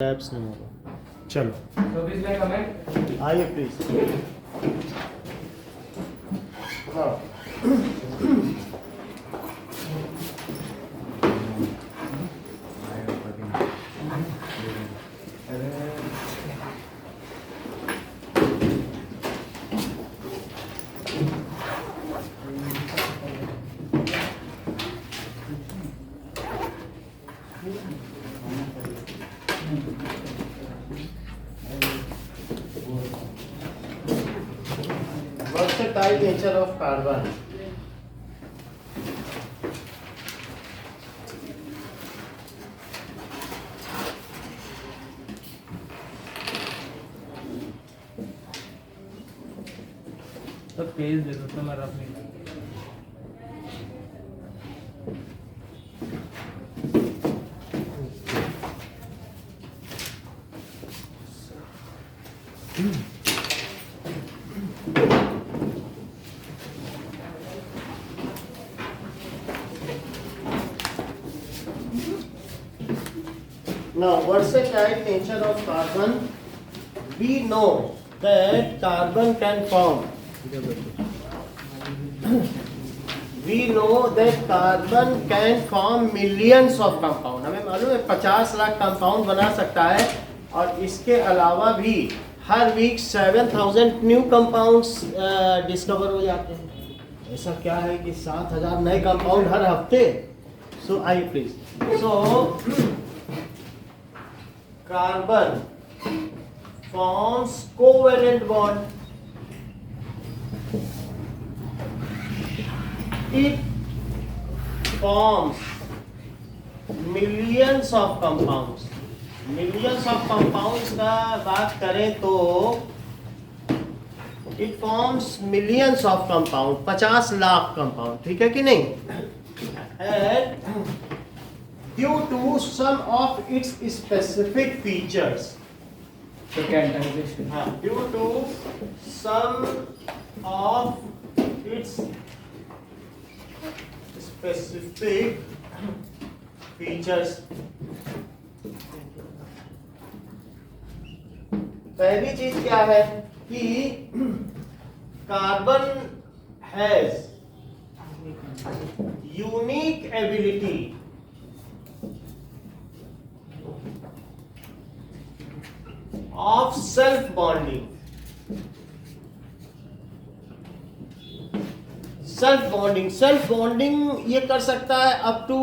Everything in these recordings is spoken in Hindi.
टैब्स नहीं होगा। चलो So please make comment. आइए प्लीज। हाँ versatile nature of carbon. तो पेज दे दो तो मैं रख नहीं Now, versatile nature of carbon. We know that carbon can form. We know that carbon can form millions of compound. हमें मालूम है 50 लाख कंपाउंड बना सकता है और इसके अलावा भी हर वीक 7000 न्यू कंपाउंड्स डिस्कवर हो जाते हैं। ऐसा क्या है कि 7000 नए कंपाउंड हर हफ्ते। So I please. So carbon forms covalent bond. It forms millions of compounds. Millions of compounds का बात करें तो it forms millions of compound, 50 lakh compound, ठीक है कि नहीं? And due to some of its specific features. तो कैटेगराइजेशन हाँ, due to some of its specific features. पहली चीज क्या है कि carbon has unique ability of self bonding. Self bonding ये कर सकता है अप टू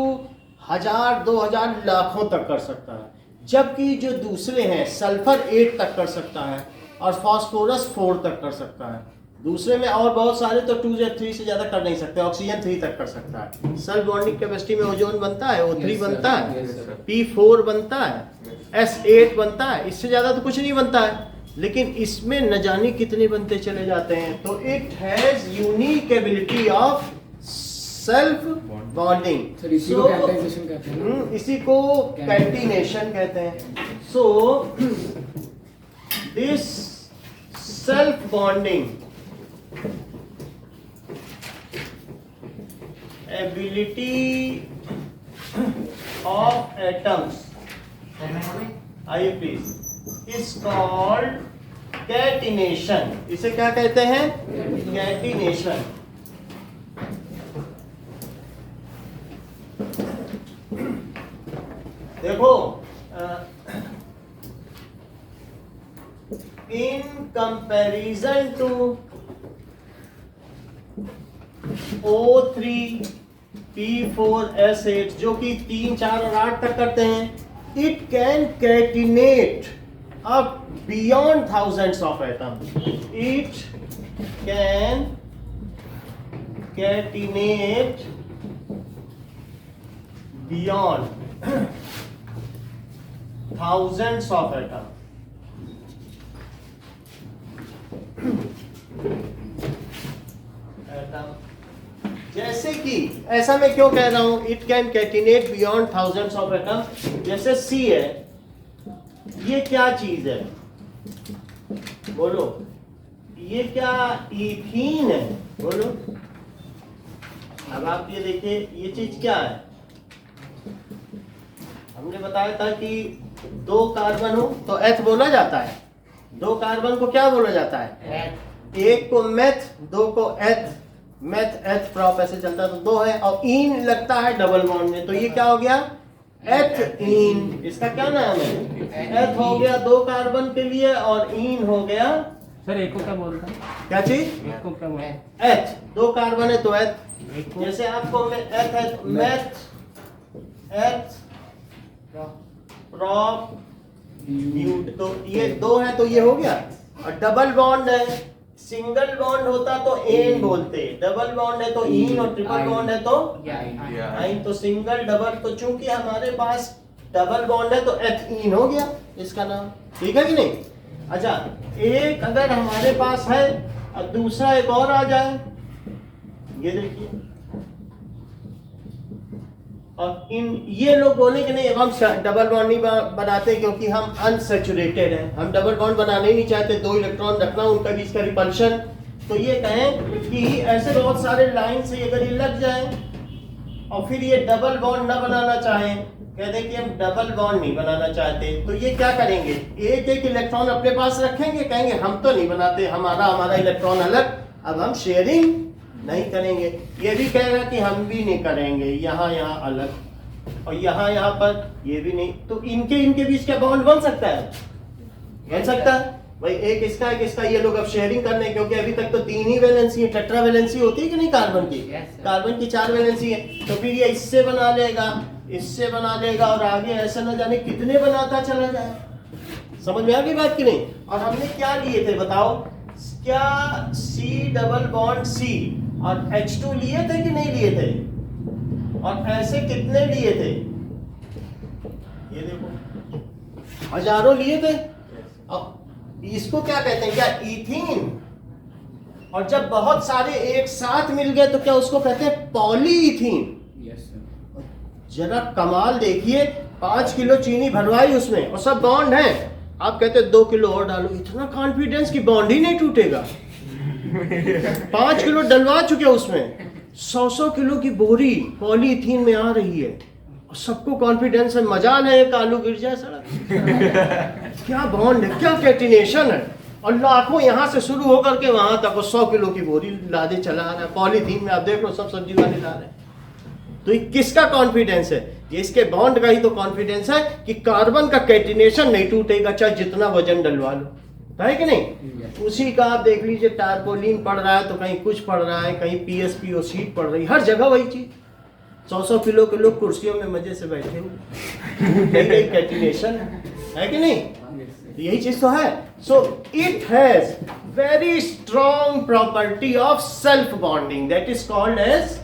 1000 2000 लाखों तक कर सकता है, जबकि जो दूसरे हैं सल्फर 8 तक कर सकता है और फास्फोरस 4 तक कर सकता है। दूसरे में और बहुत सारे तो 2 या 3 से ज़्यादा कर नहीं सकते। ऑक्सीजन 3 तक कर सकता है। सेल्फ बॉन्डिंग केमिस्ट्री में ओजोन बनता है, O3 बनता है, P4 बनता है, S8 बनता है, इससे ज़्यादा तो कुछ नहीं बनता है। लेकिन इसमें न जाने कितने बनते चले जाते हैं। तो it has unique ability of self bonding. इसी को कैटेगराइजेशन कहते हैं ना? इसी को कैटिनेशन कहते हैं। So this self bonding ability of atoms, आइए प्लीज, is called catenation. इसे क्या कहते हैं? कैटिनेशन। देखो, in comparison to O3, P4, S8 जो कि 3, 4 और 8 तक करते हैं, it can catenate up beyond thousands of atoms. It can catenate beyond thousands of atoms. जैसे कि ऐसा मैं क्यों कह रहा हूं it can catenate beyond thousands of atom. जैसे सी है, ये क्या चीज है बोलो? ये क्या इथीन है? बोलो। अब आप ये देखिए, ये चीज क्या है? हमने बताया था कि दो कार्बन हो तो एथ बोला जाता है। दो कार्बन को क्या बोला जाता है? एक को मेथ, दो को एथ। मेथ एथ प्रॉप ऐसे चलता है तो दो है, और इन लगता है डबल बॉन्ड में, तो ये क्या हो गया? एथ इन। इसका क्या नाम है? एथ हो गया दो कार्बन के लिए, और इन हो गया सर एक को क्या बोलता है? क्या चीज? एक को क्या बोलता है? एथ। दो कार्बन है तो एथ। एक को जैसे आपको मैं एथ है तो मेथ एथ प्रॉप ब्यूट, तो ये दो है तो ये हो गया। और डबल बॉन्ड है, सिंगल बॉन्ड होता तो एन बोलते, डबल बॉन्ड है तो इन, और ट्रिपल बॉन्ड है तो आइन। तो सिंगल डबल, तो चूंकि हमारे पास डबल बॉन्ड है तो एथीन हो गया इसका नाम। ठीक है कि नहीं? अच्छा, एक अगर हमारे पास है और दूसरा एक और आ जाए, ये देखिए, और इन ये लोग बोले कि नहीं हम डबल बॉन्ड नहीं बनाते क्योंकि हम अनसैचुरेटेड हैं, हम डबल बॉन्ड बनाने ही नहीं चाहते, दो इलेक्ट्रॉन रखना उनका बीच का रिपल्शन। तो ये कहें कि ऐसे बहुत सारे लाइन से अगर ये लग जाए और फिर ये डबल बॉन्ड ना बनाना चाहें, कहते कि हम डबल बॉन्ड नहीं बनाना चाहते, तो ये क्या करेंगे? एक एक इलेक्ट्रॉन अपने पास रखेंगे, कहेंगे हम तो नहीं बनाते, हमारा इलेक्ट्रॉन अलग, अब हम शेयरिंग नहीं करेंगे। ये भी कहेगा कि हम भी नहीं करेंगे, यहाँ अलग, और यहाँ पर ये भी नहीं। तो इनके बीच क्या बॉन्ड बन सकता है? बन सकता है भाई, एक इसका एक इसका, ये लोग अब शेयरिंग करने, क्योंकि अभी तक तो 3 ही वैलेंसी है, टेट्रा वैलेंसी होती है कि नहीं कार्बन की? कार्बन की 4 वैलेंसी है, तो फिर ये इससे बना लेगा, इससे बना लेगा, और आगे ऐसा न जाने कितने बनाता चला जाए। समझ में आ गई बात कि नहीं? और हमने क्या लिए थे बताओ? क्या C डबल बॉन्ड C और H2 लिए थे कि नहीं लिए थे? और ऐसे कितने लिए थे? ये देखो, हजारों लिए थे। अब इसको क्या कहते हैं? क्या इथीन? और जब बहुत सारे एक साथ मिल गए तो क्या उसको कहते हैं पॉलीइथीन। जरा कमाल देखिए, 5 किलो चीनी भरवाई उसमें और सब बॉन्ड है, आप कहते 2 किलो और डालो, इतना कॉन्फिडेंस कि बॉन्ड ही नहीं टूटेगा। 5 किलो डलवा चुके उसमें, 100 किलो की बोरी पॉलीथीन में आ रही है, और सबको कॉन्फिडेंस है, मजाल है एक आलू गिर जाए सड़क। क्या बॉन्ड है, क्या कैटिनेशन है, और लाखों यहाँ से शुरू होकर के वहां तक 100 किलो की बोरी लादे चला रहा है पॉलीथीन में। आप देख लो सब सब्जी वाले ला रहे हैं, तो ये किसका कॉन्फिडेंस है? ये इसके बॉन्ड का ही तो कॉन्फिडेंस है कि कार्बन का कैटिनेशन नहीं टूटेगा, चाहे जितना वजन डलवा लो, है कि नहीं? उसी का आप देख लीजिए, टारपोलिन पड़ रहा है तो कहीं कुछ पड़ रहा है, कहीं PSPO सीट पड़ रही, हर जगह वही चीज। 100 किलो के लोग कुर्सियों में मजे से बैठे हुए, कैटिनेशन है कि नहीं? यही चीज तो है। So it has very strong property of self bonding, that is called as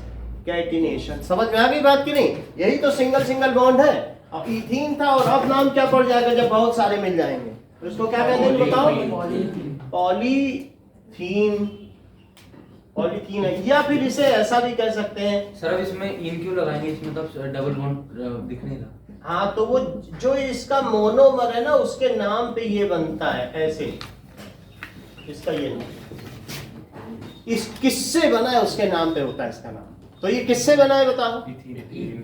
catenation. समझ में आ गई बात की नहीं? यही तो सिंगल बॉन्ड है। अब इथीन था, और अब नाम क्या पड़ जाएगा जब बहुत सारे मिल जाएंगे? तो इसको क्या कहते हैं बताओ? पॉलीथीन। पॉलीथीन है, या फिर इसे ऐसा भी कह सकते हैं। सर अब इसमें इन क्यों लगाएंगे? इसमें तो डबल बॉन्ड दिखने का। हाँ, तो वो जो इसका मोनोमर है ना, उसके नाम पे ये बनता है ऐसे, इसका ये नाम, इस किससे बना है उसके नाम पे होता है इसका नाम। तो ये किससे बना है बताओ?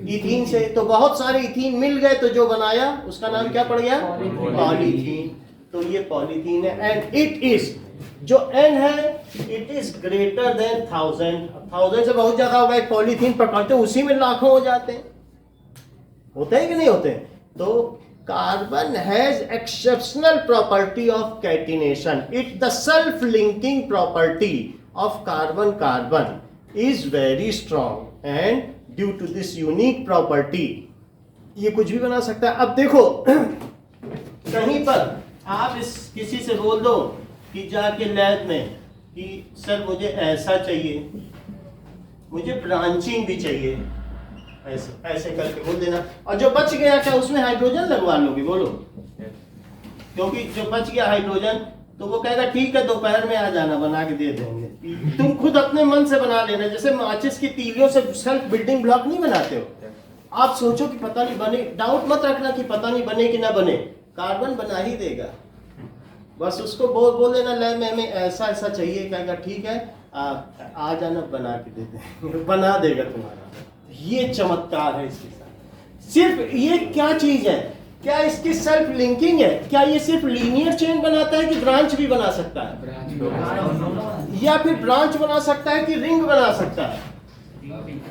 इथीन से। तो बहुत सारे इथीन मिल गए तो जो बनाया उसका नाम क्या पड़ गया? पॉलीथीन। तो ये पॉलीथीन है, एंड इट इज, जो N है इट इज ग्रेटर देन 1000 से बहुत ज्यादा होगा। एक पॉलीथीन पकड़ते उसी में लाखों हो जाते हैं, होते हैं कि नहीं होते? तो carbon has exceptional property of catenation, it the self linking property of carbon is very strong, and due to this unique property ये कुछ भी बना सकता है। अब देखो, कहीं पर आप किसी से बोल दो कि जाके लैब में कि सर मुझे ऐसा चाहिए, मुझे ब्रांचिंग भी चाहिए, ऐसे ऐसे करके बोल देना, और जो बच गया क्या उसमें हाइड्रोजन लगवा लोगे? बोलो, क्योंकि जो बच गया हाइड्रोजन तो वो कहेगा ठीक है दोपहर में आ जाना, बना के दे देंगे। तुम खुद अपने मन से बना लेना, जैसे माचिस की तीलियों से सेल्फ बिल्डिंग ब्लॉक नहीं बनाते हो। आप सोचो कि पता नहीं बने, डाउट मत रखना कि पता नहीं बने कि ना बने, कार्बन बना ही देगा। बस उसको बोल देना लैब में हमें ऐसा ऐसा चाहिए, कहेगा ठीक है आ जाना, बना के दे देंगे, बना देगा तुम्हारा। ये चमत्कार है इसके साथ। सिर्फ ये क्या चीज है? क्या इसकी सेल्फ लिंकिंग है? क्या ये सिर्फ लीनियर चेन बनाता है कि ब्रांच भी बना सकता है, या फिर ब्रांच बना सकता है कि रिंग बना सकता है?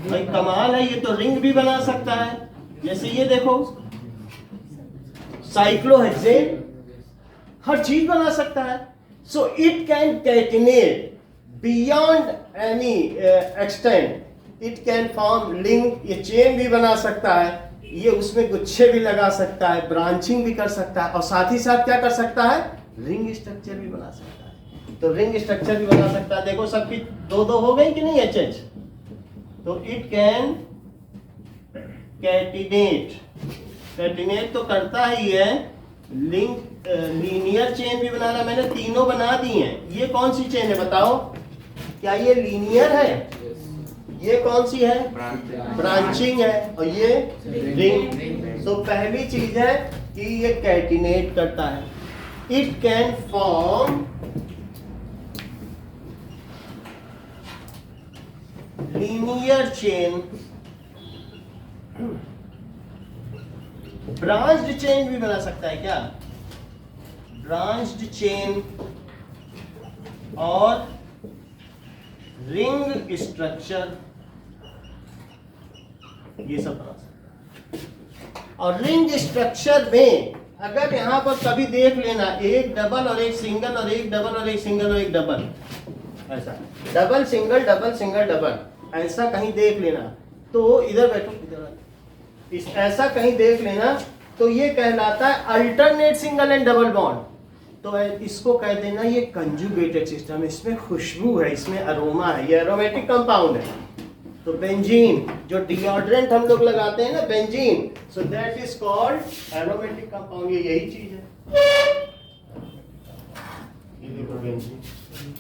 भाई कमाल है, ये तो रिंग भी बना सकता है। जैसे ये देखो साइक्लोहेक्सेन, हर चीज बना सकता है। So it can catenate beyond any extent, it can form link, ये चेन भी बना सकता है, ये उसमें गुच्छे भी लगा सकता है, ब्रांचिंग भी कर सकता है, और साथ ही साथ क्या कर सकता है, रिंग स्ट्रक्चर भी बना सकता है। तो रिंग स्ट्रक्चर भी बना सकता है। देखो सबकी दो दो हो गई कि नहीं एच? तो इट कैन कैटिनेट, कैटिनेट तो करता ही है, लिंक लीनियर चेन भी बनाना, मैंने तीनों बना दी हैं। ये कौन सी चेन है बताओ? क्या ये लीनियर है? ये कौन सी है? ब्रांचिंग है। और ये रिंग। तो पहली चीज है कि ये कैटिनेट करता है, it can form linear chain, branched chain भी बना सकता है। क्या ब्रांच्ड चेन और रिंग स्ट्रक्चर, ये सब बना सकता है। और रिंग स्ट्रक्चर में अगर यहां पर कभी देख लेना, एक डबल और एक सिंगल, और एक डबल और एक सिंगल और एक डबल, ऐसा double single double single double, ऐसा कहीं देख लेना तो इधर बैठो, इधर इस ऐसा कहीं देख लेना तो ये कहलाता है alternate single and double bond. तो इसको कह देना ये कंजुगेटेड सिस्टम, इसमें खुशबू है, इसमें अरोमा है, ये एरोमेटिक कंपाउंड है। तो बेंजीन, जो डिओड्रेंट हम लोग लगाते हैं ना benzene, so that is called aromatic compound. ये यही चीज है, ये देखो बेंजीन।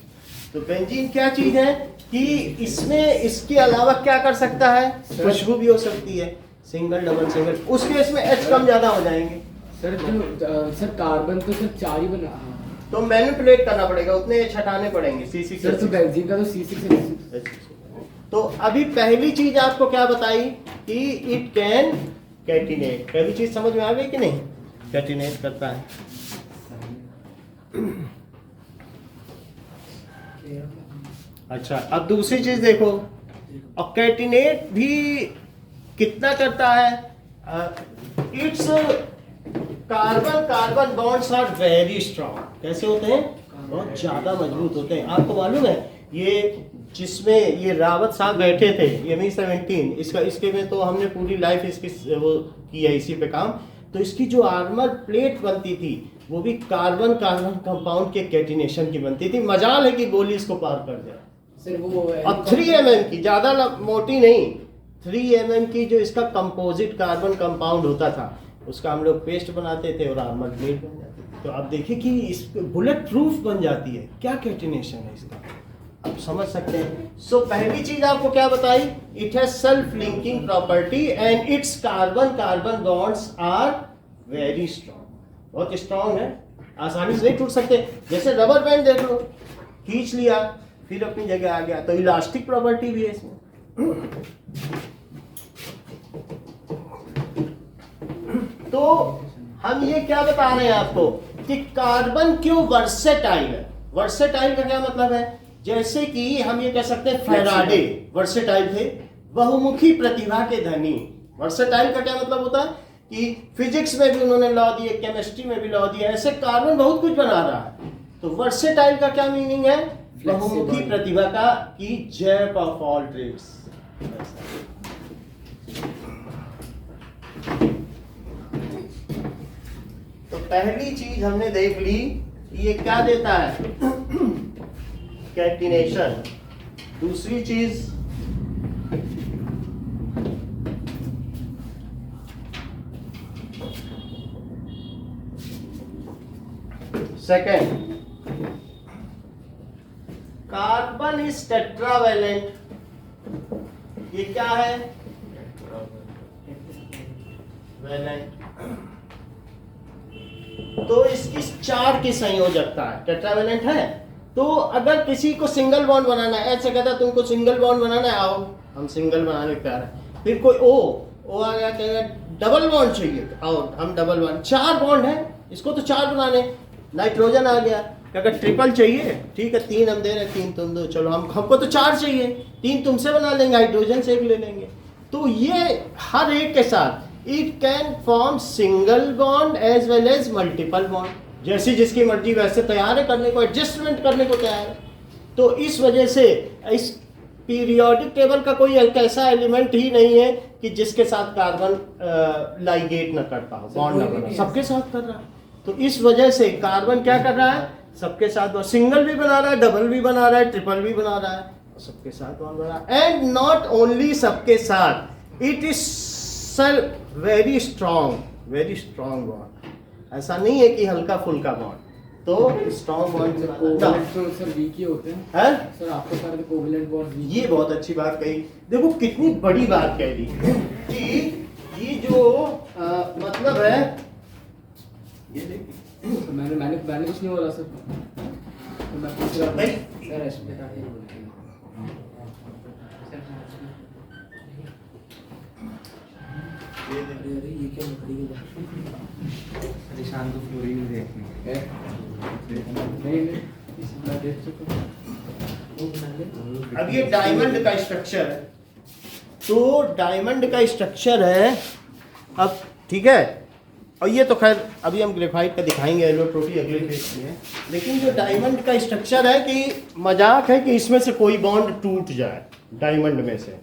तो बेंजीन क्या चीज है कि इसमें इसके अलावा क्या कर सकता है, खुशबू भी हो सकती है, सिंगल डबल सिंगल, उस केस में एच कम ज्यादा हो जाएंगे। सर सर कार्बन तो सर 4 ही बना, तो मैनिपुलेट करना पड़ेगा, उतने एच हटाने पड़ेंगे। C6 सर तो बेंजीन का तो C6 तो अभी पहली चीज आपको क्या बताई कि इट कैन कैटिनेट, पहली चीज समझ में आ गई कि नहीं? कैटिनेट करता है। अच्छा, अब दूसरी चीज देखो, और कैटिनेट भी कितना करता है? It's carbon carbon bonds are very strong. कैसे होते हैं? बहुत ज्यादा मजबूत होते हैं। आपको मालूम है ये जिसमें ये रावत साहब बैठे थे, Mi-17, इसका इसके में तो हमने पूरी लाइफ इसकी वो की है इसी पे काम। तो इसकी जो आर्मर प्लेट बनती थी वो भी कार्बन कार्बन कंपाउंड के कैटिनेशन की बनती थी। मजाल है कि गोली इसको पार कर जाए। सर वो अब 3 mm की, ज्यादा मोटी नहीं, 3 mm की जो इसका कंपोजिट कार्बन कंपाउंड होता था, उसका हम लोग पेस्ट बनाते थे और आर्मर प्लेट बन जाती थी। तो आप देखिए कि इस बुलेट प्रूफ बन जाती है। क्या कैटिनेशन है इसका, आप समझ सकते हैं। सो पहली चीज आपको क्या बताई? It has self linking property and it's carbon carbon bonds are very strong, बहुत स्ट्रॉन्ग है, आसानी से नहीं टूट सकते। जैसे रबर बैंड देख लो, खींच लिया फिर अपनी जगह आ गया, तो इलास्टिक प्रॉपर्टी भी है इसमें। तो हम ये क्या बता रहे हैं आपको कि कार्बन क्यों वर्सेटाइल है। वर्सेटाइल का क्या मतलब है? जैसे कि हम ये कह सकते हैं फैराडे वर्सेटाइल थे, बहुमुखी प्रतिभा के धनी। वर्सेटाइल का क्या मतलब होता है कि फिजिक्स में भी उन्होंने लॉ दिए, केमिस्ट्री में भी लॉ दिया, ऐसे कार्बन बहुत कुछ बना रहा है। तो वर्सेटाइल का क्या मीनिंग है? बहुमुखी प्रतिभा का, कि जैक ऑफ ऑल ट्रेड्स। तो पहली चीज हमने देख ली कि ये क्या देता है, कैटिनेशन। दूसरी चीज सेकेंड, कार्बन इज टेट्रावैलेंट। ये क्या है? वैलेंट। तो इसकी 4 की संयोजकता है, टेट्रावैलेंट है। तो अगर किसी को सिंगल बॉन्ड बनाना है, ऐसे कहता तुमको सिंगल बॉन्ड बनाना है, आओ हम सिंगल बनाने को तैयार है। फिर कोई ओ आ गया, कहेगा डबल बॉन्ड चाहिए और हम डबल बॉन्ड, 4 बॉन्ड है, इसको तो 4 बनाने, नाइट्रोजन आ गया। अगर ट्रिपल चाहिए ठीक है, 3 हम दे रहे हैं, 3 तुम दो, चलो हमको तो 4 चाहिए, 3 तुमसे बना लेंगे, हाइड्रोजन से 1 ले लेंगे। तो ये हर एक के साथ it can form single bond as well as multiple bond, जैसी जिसकी मर्जी वैसे तैयार है करने को, एडजस्टमेंट करने को तैयार है। तो इस वजह से इस पीरियोडिक टेबल का कोई एक ऐसा एलिमेंट ही नहीं है कि जिसके साथ कार्बन लाइगेट न करता हो, बॉन्ड न बना, सबके साथ कर रहा है। तो इस वजह से कार्बन क्या कर रहा है, सबके साथ वो सिंगल भी बना रहा है, डबल भी बना रहा है, ट्रिपल भी बना रहा है, और सबके साथ बॉन्ड बना रहा है। एंड नॉट ओनली सबके साथ, it is very strong bond. ऐसा नहीं है कि हल्का फुल्का बॉन्ड, तो स्ट्रॉन्ग बॉन्ड कोवेलेंट तो सर वीक ही होते हैं है। सर, आपको सारे कोवेलेंट बॉन्ड वीक। ये बहुत अच्छी बात कही, देखो कितनी बड़ी बात कह दी कि ये जो मतलब है, ये देखिए मैंने कुछ नहीं बोला सर, तो मैं पूछ रहा भाई सर एस्पेक्ट आगे बोलते हैं। अरे ये क्या लकड़ी के निशान तो फ्लोरीन में देखने है? नहीं मैं देख चुका हूं। वो बना ले। अब ये डायमंड का स्ट्रक्चर है, तो डायमंड का स्ट्रक्चर है अब, ठीक है। और ये तो खैर अभी हम ग्रेफाइट का दिखाएंगे, एलोट्रोपी अगले पेज में है। लेकिन जो डायमंड का स्ट्रक्चर है कि मजाक है कि इसमें से कोई बॉन्ड टूट जाए डायमंड में से,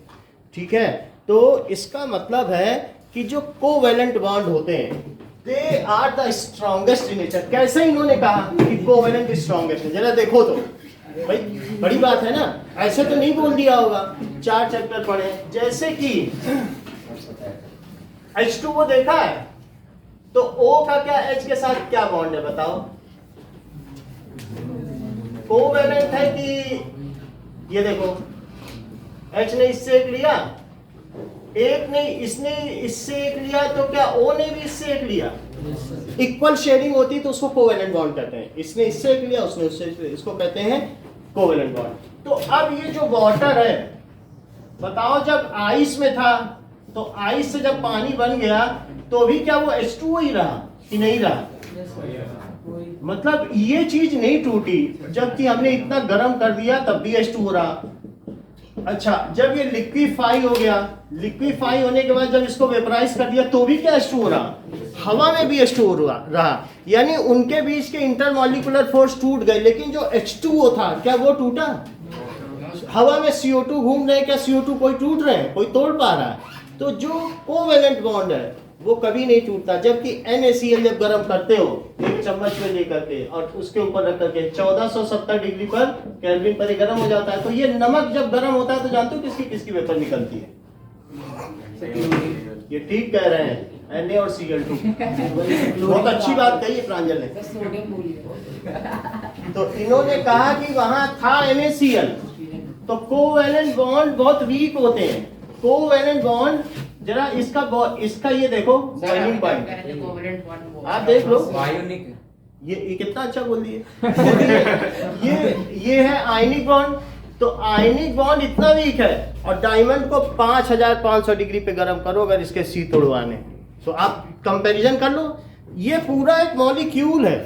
ठीक है। तो इसका मतलब है कि जो कोवेलेंट बॉन्ड होते हैं they are the strongest in nature. कैसे इन्होंने कहा कि कोवेलेंट स्ट्रॉन्गेस्ट है, जरा देखो तो भाई, बड़ी बात है ना, ऐसे तो नहीं बोल दिया होगा। 4 चैप्टर पढ़े, जैसे कि H2O देखा है, तो O का क्या H के साथ क्या बॉन्ड है बताओ, कोवेलेंट है कि ये देखो H ने इससे 1 लिया, एक ने इसने इससे 1 लिया, तो क्या O ने भी इससे 1 लिया, इक्वल शेयरिंग होती तो उसको कोवेलेंट बॉन्ड कहते हैं। इसने इससे 1 लिया, उसने उससे 1 लिया, इसको कहते हैं कोवेलेंट बॉन्ड। तो अब ये जो वाटर है, बताओ जब आइस में था तो आइस से जब पानी बन गया तो भी क्या वो H2O ही रहा कि नहीं रहा, मतलब ये चीज नहीं टूटी, जबकि हमने इतना गर्म कर दिया तब भी H2O रहा। अच्छा, जब ये लिक्विफाई हो गया, लिक्विफाई होने के बाद जब इसको वेपराइज कर दिया तो भी क्या H2O रहा, हवा में भी H2O रहा, यानी उनके बीच के इंटरमॉलिक्यूलर फोर्स टूट गए, लेकिन जो H2O था क्या वो टूटा? हवा में CO2 घूम रहे, क्या CO2 कोई टूट रहे हैं, कोई तोड़ पा रहा है? तो जो कोवेलेंट बॉन्ड है वो कभी नहीं टूटता। जबकि NaCl जब गर्म करते हो एक चम्मच में लेकर के और उसके ऊपर रख करके 1470 डिग्री पर केल्विन पर गर्म हो जाता है, तो ये नमक जब गर्म होता है तो जानते हो किसकी किसकी वेपर निकलती है? ये ठीक कह रहे हैं, Na और Cl2। बहुत अच्छी बात कही है प्रांजल ने। सोडियम बोलिए। तो इन्होंने कहा कि वहां था NaCl, तो कोवेलेंट बॉन्ड बहुत वीक होते हैं। कोवेलेंट बॉन्ड जरा इसका ये देखो, बॉइलिंग पॉइंट आप देख लो, आयोनिक ये कितना अच्छा बोल दिए। ये है आयनिक बॉन्ड, तो आयनिक बॉन्ड इतना वीक है, और डायमंड को 5500 डिग्री पे गर्म करो अगर इसके सी तोड़वाने, तो आप कंपैरिजन कर लो। ये पूरा एक मॉलिक्यूल है,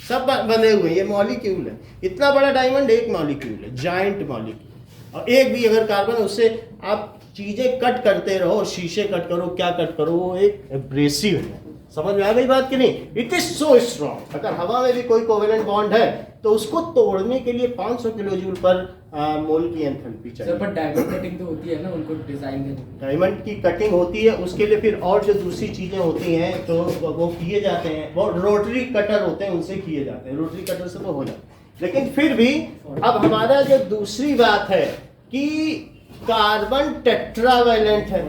सब बने हुए, ये मॉलिक्यूल है, इतना बड़ा डायमंड एक मॉलिक्यूल है, जाइंट मॉलिक्यूल। और एक भी अगर कार्बन, उससे आप चीजें कट करते रहो, शीशे कट करो, क्या कट करो, वो एक एब्रेसिव है। समझ में आ गई बात कि नहीं? It is so strong. अगर हवा में भी कोई कोवेलेंट बॉन्ड है तो उसको तोड़ने के लिए 500 किलोजूल पर मोल की एंथैल्पी चाहिए। सर पर डायमंड कटिंग तो होती है ना, उनको डिजाइन में डायमंड की कटिंग होती है, उसके लिए फिर और जो दूसरी चीजें होती हैं तो वो किए जाते हैं, वो रोटरी कटर होते हैं, उनसे किए जाते हैं, रोटरी कटर से तो हो जाता है। लेकिन फिर भी अब हमारा जो दूसरी बात है कि कार्बन टेट्रावैलेंट है।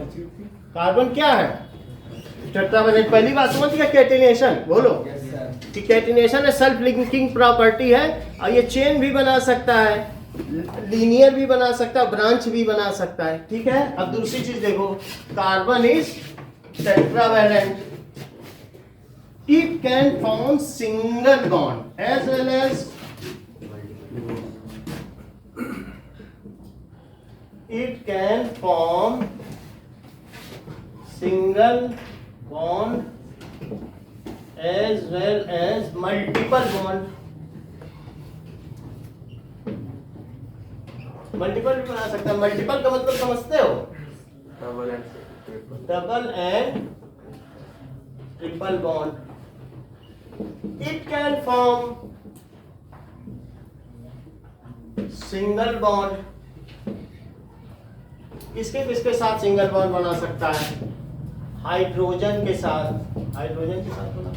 कार्बन क्या है? टेट्रावैलेंट। पहली बात समझ गया, कैटिनेशन बोलो कि कैटिनेशन है, सेल्फ लिंकिंग प्रॉपर्टी है, और ये चेन भी बना सकता है, लीनियर भी बना सकता है, ब्रांच भी बना सकता है, ठीक है। अब दूसरी चीज देखो, carbon is tetravalent, it can form single bond as well as it can form single bond as well as multiple bond. Multiple भी बना सकता है। मल्टीपल का मतलब समझते हो? Double and triple bond. It can form single bond. किसके किसके साथ सिंगल बॉन्ड बना सकता है? हाइड्रोजन के साथ। हाइड्रोजन के साथ बना,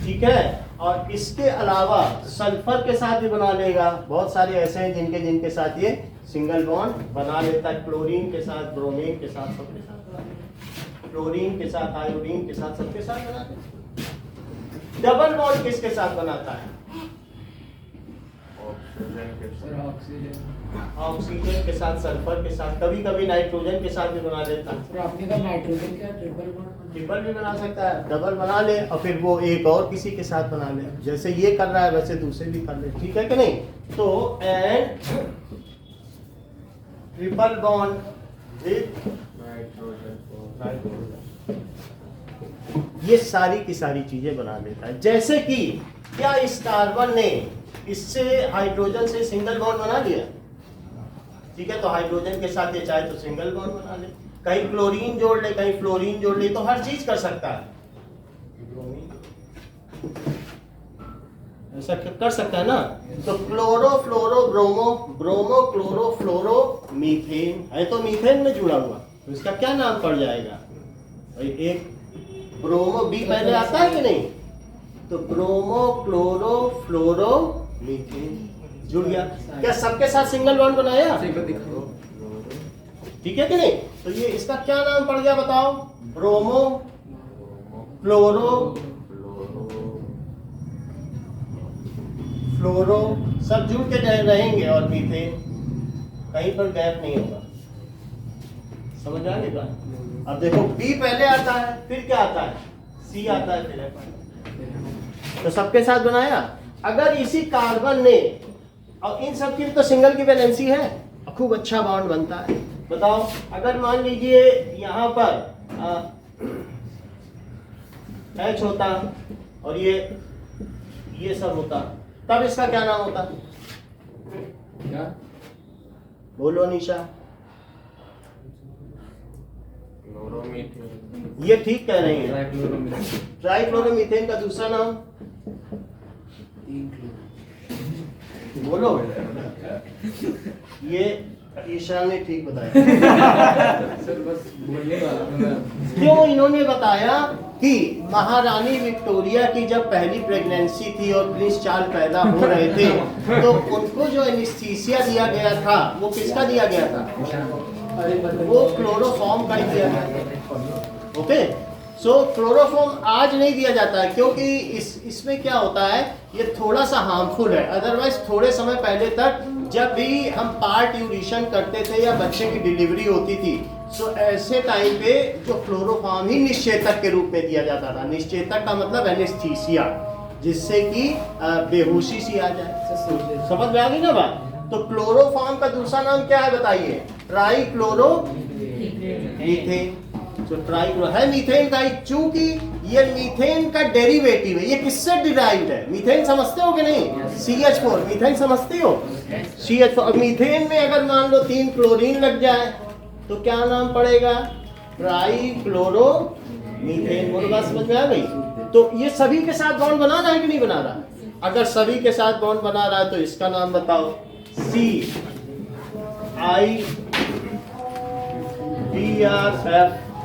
ठीक है। और इसके अलावा सल्फर के साथ भी बना लेगा। बहुत सारे ऐसे हैं जिनके साथ ये सिंगल बॉन्ड बना लेता है। क्लोरीन के साथ, ब्रोमीन के साथ, सबके साथ बना लेता है। क्लोरीन के साथ, आयोडीन के साथ, सबके साथ बना लेता है। डबल बॉन्ड किसके साथ बनाता है? ऑक्सीजन के साथ, सल्फर के साथ, कभी कभी नाइट्रोजन के साथ भी बना लेता है। सर आपने कहा नाइट्रोजन क्या ट्रिपल बॉन्ड? ट्रिपल भी बना सकता है। डबल बना ले और फिर वो एक और किसी के साथ बना ले। जैसे ये कर रहा है वैसे दूसरे भी कर ले, ठीक है कि नहीं? तो एंड ट्रिपल बॉन्ड विथ ये सारी की सारी चीजें बना लेता है। जैसे कि क्या इस कार्बन ने इससे हाइड्रोजन से सिंगल बॉन्ड बना लिया? ठीक है, तो हाइड्रोजन के साथ ये चाहे तो सिंगल बॉन्ड बना ले, कहीं क्लोरीन जोड़ ले, कहीं फ्लोरीन जोड़ ले, तो हर चीज कर सकता है। ऐसा कर सकता है ना? तो क्लोरो फ्लोरो ब्रोमो, ब्रोमो क्लोरो फ्लोरो मीथेन है, तो मीथेन में जुड़ा हुआ, तो इसका क्या नाम पड़ जाएगा भाई? एक ब्रोमो बी पहले आता है कि नहीं? तो ब्रोमो क्लोरो फ्लोरो मीथेन जुड़ गया। क्या सबके साथ सिंगल बॉन्ड बनाया? ठीक है कि नहीं? तो ये इसका क्या नाम पड़ गया बताओ? ब्रोमो क्लोरो फ्लोरो, सब जुड़ के रहेंगे और मीथेन, कहीं पर गैप नहीं होगा। समझ आ गई बात? अब देखो बी पहले आता है, फिर क्या आता है? सी आता है, फिर F। तो सबके साथ बनाया। अगर इसी कार्बन ने, और इन सब की तो सिंगल की वैलेंसी है, खूब अच्छा बॉन्ड बनता है। बताओ अगर मान लीजिए यहाँ पर H होता और ये सब होता, तब इसका क्या नाम होता? क्या? बोलो निशा। ये ठीक कह रही है। ट्राइक्लोरोमीथेन का दूसरा नाम बोलो। ये ईशा ने ठीक बताया। सर बस बोलने वाला था मैं। क्यों इन्होंने बताया कि महारानी विक्टोरिया की जब पहली प्रेगनेंसी थी और प्रिंस चार्ल्स पैदा हो रहे थे, तो उनको जो एनेस्थीसिया दिया गया था वो किसका दिया गया था? वो क्लोरोफॉर्म का ही दिया गया था। ओके, सो क्लोरोफॉर्म आज नहीं दिया जाता है क्योंकि इसमें क्या होता है, ये थोड़ा सा हार्मफुल है। अदरवाइज थोड़े समय पहले तक जब भी हम पार्ट्यूरेशन करते थे या बच्चे की डिलीवरी होती थी, सो ऐसे टाइम पे जो क्लोरोफॉर्म ही निश्चेतक के रूप में दिया जाता था। निश्चेतक का मतलब एनेस्थीसिया, जिससे कि बेहोशी सी आ जाए। समझ में आ गई ना बात? तो क्लोरोफॉर्म का दूसरा नाम क्या है बताइए? Trichloro methane. जो ट्राइक्लो है मीथेन का, चूंकि ये मीथेन का डेरिवेटिव है। ये किससे डिराइव्ड है? मीथेन समझते हो कि नहीं? CH4 मीथेन समझती हो? CH4। मीथेन में अगर मान लो 3 क्लोरीन लग जाए तो क्या नाम पड़ेगा? Trichloro methane. बोलो बात समझ में आ गई? तो ये सभी के साथ बॉन्ड बना रहा है कि नहीं बना रहा? अगर सभी के साथ बॉन्ड बना रहा है तो इसका नाम बताओ। CIBRF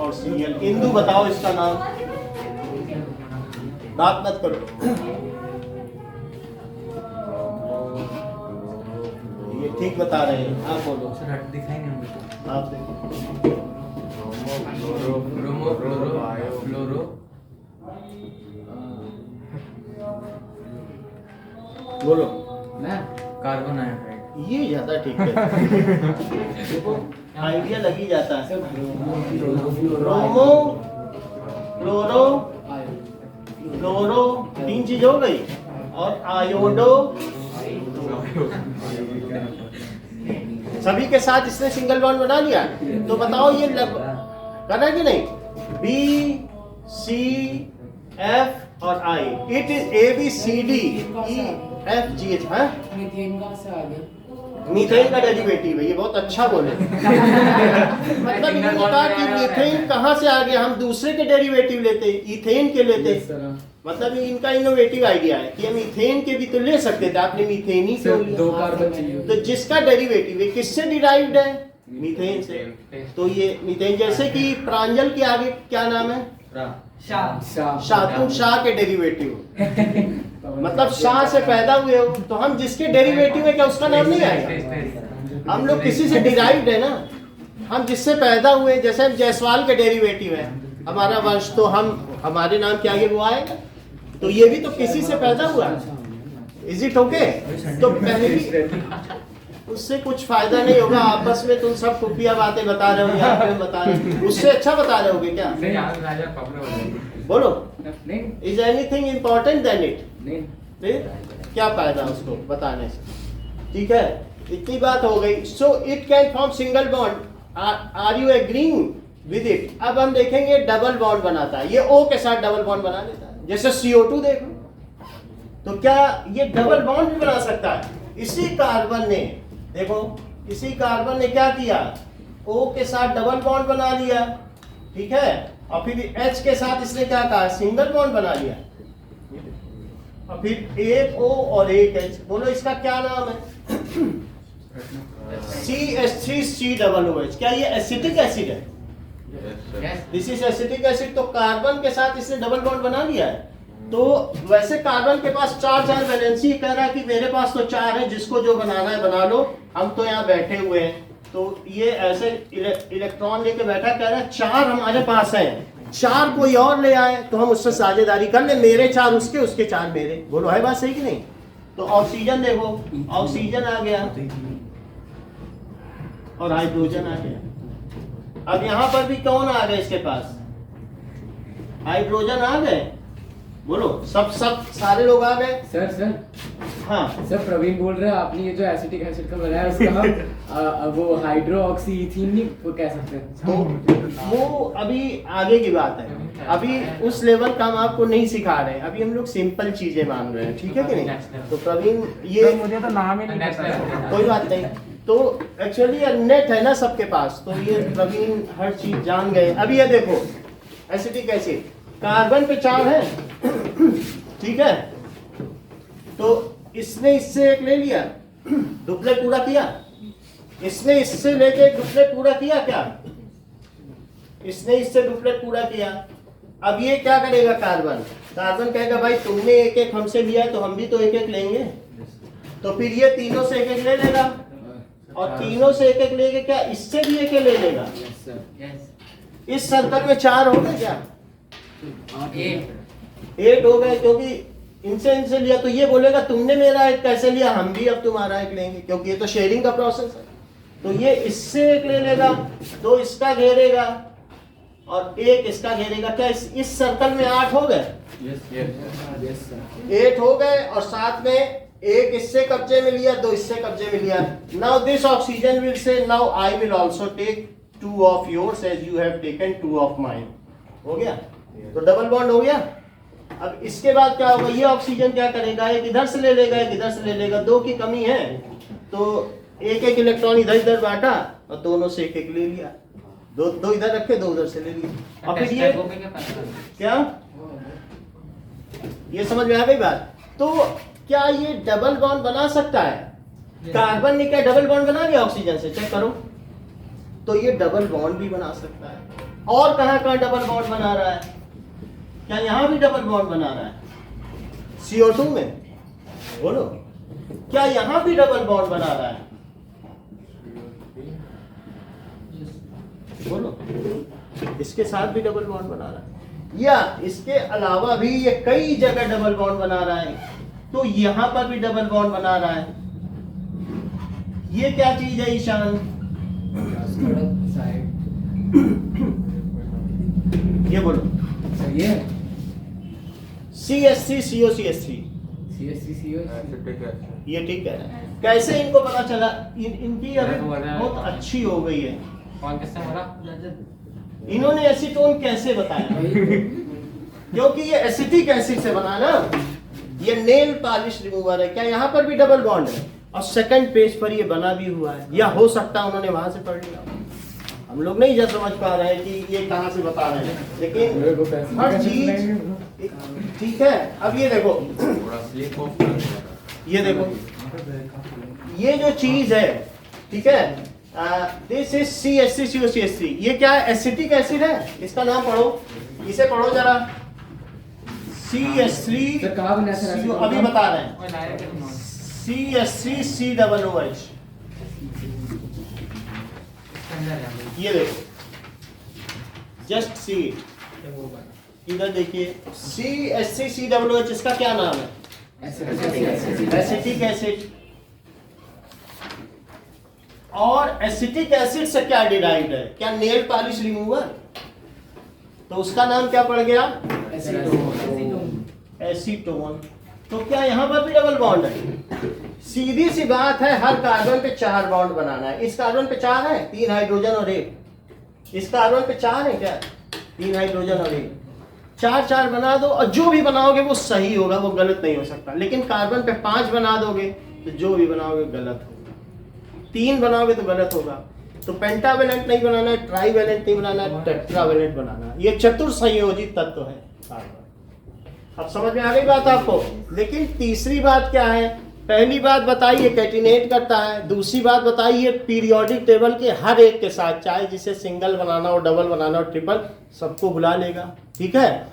और Cl। इंदु बताओ इसका नाम। बात मत करो, ये ठीक बता रहे हैं। आप बोलो। सर हट दिखाएंगे हमको। आप देखो। ब्रोमो क्लोरो फ्लोरो बोलो। मैं कार्बन आयोडाइड। ये ज्यादा ठीक है। देखो आइडिया लगी जाता है। ब्रोमो क्लोरो फ्लोरो, 3 चीज हो गई, और आयोडो। सभी के साथ इसने सिंगल बॉन्ड बना लिया। तो बताओ ये करना कि नहीं? सी एफ और I, it is A B C D E F G H. हाँ, मीथेन कहाँ से आ गया? मीथेन का डेरिवेटिव है, ये बहुत अच्छा बोले। मतलब इन्होंने कहा कि मीथेन कहाँ से आ गया, हम दूसरे के डेरिवेटिव लेते, इथेन के लेते। Yes, sir, हाँ। मतलब इनका इनोवेटिव आइडिया है कि हम इथेन के भी तो ले सकते थे, आपने मीथेन ही क्यों सिर्फ लिया? 2 कार्बन चाहिए। तो जिसका डेरिवेटिव है किससे डिराइव्ड है? मीथेन से। तो ये मीथेन, जैसे कि प्रांजल के आगे क्या नाम है? शाह। तुम शाह के डेरिवेटिव मतलब शाह से पैदा हुए हो, तो हम जिसके डेरिवेटिव है क्या उसका नाम नहीं आएगा? हम लोग किसी से डिराइव्ड है ना, हम जिससे पैदा हुए, जैसे हम जायसवाल के डेरिवेटिव है हमारा वंश, तो हम हमारे नाम के आगे वो आएगा। तो ये भी तो किसी से पैदा हुआ है। Is it okay? तो पहले उससे कुछ फायदा नहीं होगा, आपस में तुम सब खुफिया बातें बता रहे हो, यहाँ पे बता रहे हो, उससे अच्छा बता रहे होगे क्या? बोलो, नहीं is anything important then it? नहीं फिर क्या फायदा उसको बताने से? ठीक है, इतनी बात हो गई। So it can form single bond, are you agreeing with it? अब हम देखेंगे डबल बॉन्ड बनाता है, ये O के साथ डबल बॉन्ड बना लेता है, जैसे CO2 देखो। तो क्या ये डबल बॉन्ड भी बना सकता है? इसी कार्बन ने, देखो इसी कार्बन ने क्या किया, O के साथ डबल बॉन्ड बना लिया, ठीक है, और फिर H के साथ इसने क्या कहा, सिंगल बॉन्ड बना लिया, और फिर एक O और एक H। बोलो इसका क्या नाम है? CH3COOH। क्या ये एसिटिक एसिड है? This is acetic acid. तो कार्बन के साथ इसने डबल बॉन्ड बना लिया है। तो वैसे कार्बन के पास 4 वैलेंसी, कह रहा है कि मेरे पास तो 4 है, जिसको जो बनाना है बना लो, हम तो यहाँ बैठे हुए हैं। तो ये ऐसे इलेक्ट्रॉन लेके बैठा, कह रहा है 4 हमारे पास है, 4 कोई और ले आए तो हम उससे साझेदारी कर ले, मेरे 4 उसके, उसके 4 मेरे। बोलो है बात सही कि नहीं? तो ऑक्सीजन देखो, ऑक्सीजन आ गया और हाइड्रोजन आ गया। अब यहाँ पर भी कौन आ गए इसके पास? हाइड्रोजन आ गए। बोलो सब सारे लोग आ गए। सर हाँ सर, प्रवीण बोल रहे हैं आपने ये जो एसिटिक एसिड का बनाया उसका हम वो हाइड्रो ऑक्सी इथीन नहीं वो कह सकते हैं। तो वो अभी आगे की बात है, अभी उस लेवल का हम आपको नहीं सिखा रहे हैं, अभी हम लोग सिंपल चीजें मान रहे हैं, ठीक है कि नहीं? तो प्रवीण ये मुझे तो नाम ही नहीं पता है। कोई बात नहीं। तो एक्चुअली नेट है ना सबके पास, तो ये प्रवीण हर चीज जान गए। अब ये देखो एसिटिक एसिड, कार्बन पे 4 है, ठीक है, तो इसने इससे एक ले लिया, डुप्लेट पूरा किया, इसने इससे लेके डुप्लेट पूरा किया क्या? इसने इससे डुप्लेट पूरा किया। अब ये क्या करेगा कार्बन? कार्बन कहेगा भाई तुमने एक एक हमसे लिया है तो हम भी तो एक एक लेंगे। तो फिर ये तीनों से एक एक ले लेगा, और तीनों से एक एक लेके क्या इससे भी एक एक ले लेगा। इस सर्कल में 4 हो गए क्या? 8 हो गए, क्योंकि इनसे लिया। तो ये बोलेगा तुमने मेरा एक कैसे लिया, हम भी अब तुम्हारा एक लेंगे, क्योंकि ये तो शेयरिंग का प्रोसेस है। तो ये इससे एक ले लेगा, 2 इसका घेरेगा और 1 इसका घेरेगा। क्या इस सर्कल में 8 हो गए? 8 हो गए, और साथ में 1 इससे कब्जे में लिया, 2 इससे कब्जे में लिया। Now this oxygen will say now I will also take 2 of yours as you have taken 2 of mine. हो गया? तो डबल बॉन्ड हो गया। अब इसके बाद क्या होगा, ये ऑक्सीजन क्या करेगा, एक इधर से ले लेगा, एक इधर से ले लेगा, 2 की कमी है तो एक एक इलेक्ट्रॉन इधर इधर बांटा और दोनों से एक एक ले लिया, 2 इधर रखे, 2 उधर से ले लिया। और फिर ये क्या, ये समझ में आ गई बात? तो क्या ये डबल बॉन्ड बना सकता है? कार्बन ने क्या डबल बॉन्ड बना लिया ऑक्सीजन से, चेक करो। तो ये डबल बॉन्ड भी बना सकता है। और कहाँ डबल बॉन्ड बना रहा है? क्या यहां भी डबल बॉन्ड बना रहा है? CO2 में, बोलो क्या यहां भी डबल बॉन्ड बना रहा है? बोलो इसके साथ भी डबल बॉन्ड बना रहा है, या इसके अलावा भी ये कई जगह डबल बॉन्ड बना रहा है। तो यहां पर भी डबल बॉन्ड बना रहा है। ये क्या चीज है ईशान? ये बोलो ये CH3COCH3, ये ठीक है। कैसे इनको पता चला? इनकी अभी बहुत अच्छी हो गई है। इन्होंने एसीटोन कैसे बताया? क्योंकि ये एसिटिक एसिड से बना ना, ये नेल पॉलिश रिमूवर है। क्या यहाँ पर भी डबल बॉन्ड है? और सेकंड पेज पर ये बना भी हुआ है, या हो सकता है उन्होंने वहां से पढ़ लिया। हम लोग नहीं जब समझ पा रहे हैं कि ये कहाँ से बता रहे हैं, लेकिन हर चीज ठीक है। अब ये देखो, ये देखो, ये जो चीज है, ठीक है, दिस इज CH3COCH3। ये क्या है? एसिटिक एसिड है। इसका नाम पढ़ो, इसे पढ़ो जरा। CH3, सर कहाँ बना सर? अभी बता रहे हैं। CH3COOH। ये देखो, जस्ट सी, इधर देखिए, CH3COOH, इसका क्या नाम है? Acetic acid. और एसिटिक एसिड से क्या डिराइव्ड है? क्या नेल पॉलिश रिमूवर? तो उसका नाम क्या पड़ गया? एसीटोन। तो क्या यहाँ पर भी डबल बॉन्ड है? सीधी सी बात है, हर कार्बन पे 4 बॉन्ड बनाना है। इस कार्बन पे 4 है, 3 हाइड्रोजन और 1। इस कार्बन पे 4 है क्या? 3 हाइड्रोजन और 1। 4 बना दो, और जो भी बनाओगे वो सही होगा, वो गलत नहीं हो सकता। लेकिन कार्बन पे 5 बना दोगे तो जो भी बनाओगे गलत होगा। 3 बनाओगे तो गलत होगा। तो पेंटावेलेंट नहीं बनाना है, ट्राईवेलेंट नहीं बनाना है, टेट्रावेलेंट बनाना है। ये चतुर्संयोजी तत्व है कार्बन। अब समझ में आ गई बात आपको? लेकिन तीसरी बात क्या है? पहली बात बताइए कैटिनेट करता है, दूसरी बात बताइए पीरियोडिक टेबल के हर एक के साथ, चाहे जिसे सिंगल बनाना हो, डबल बनाना हो, ट्रिपल, सबको बुला लेगा। ठीक है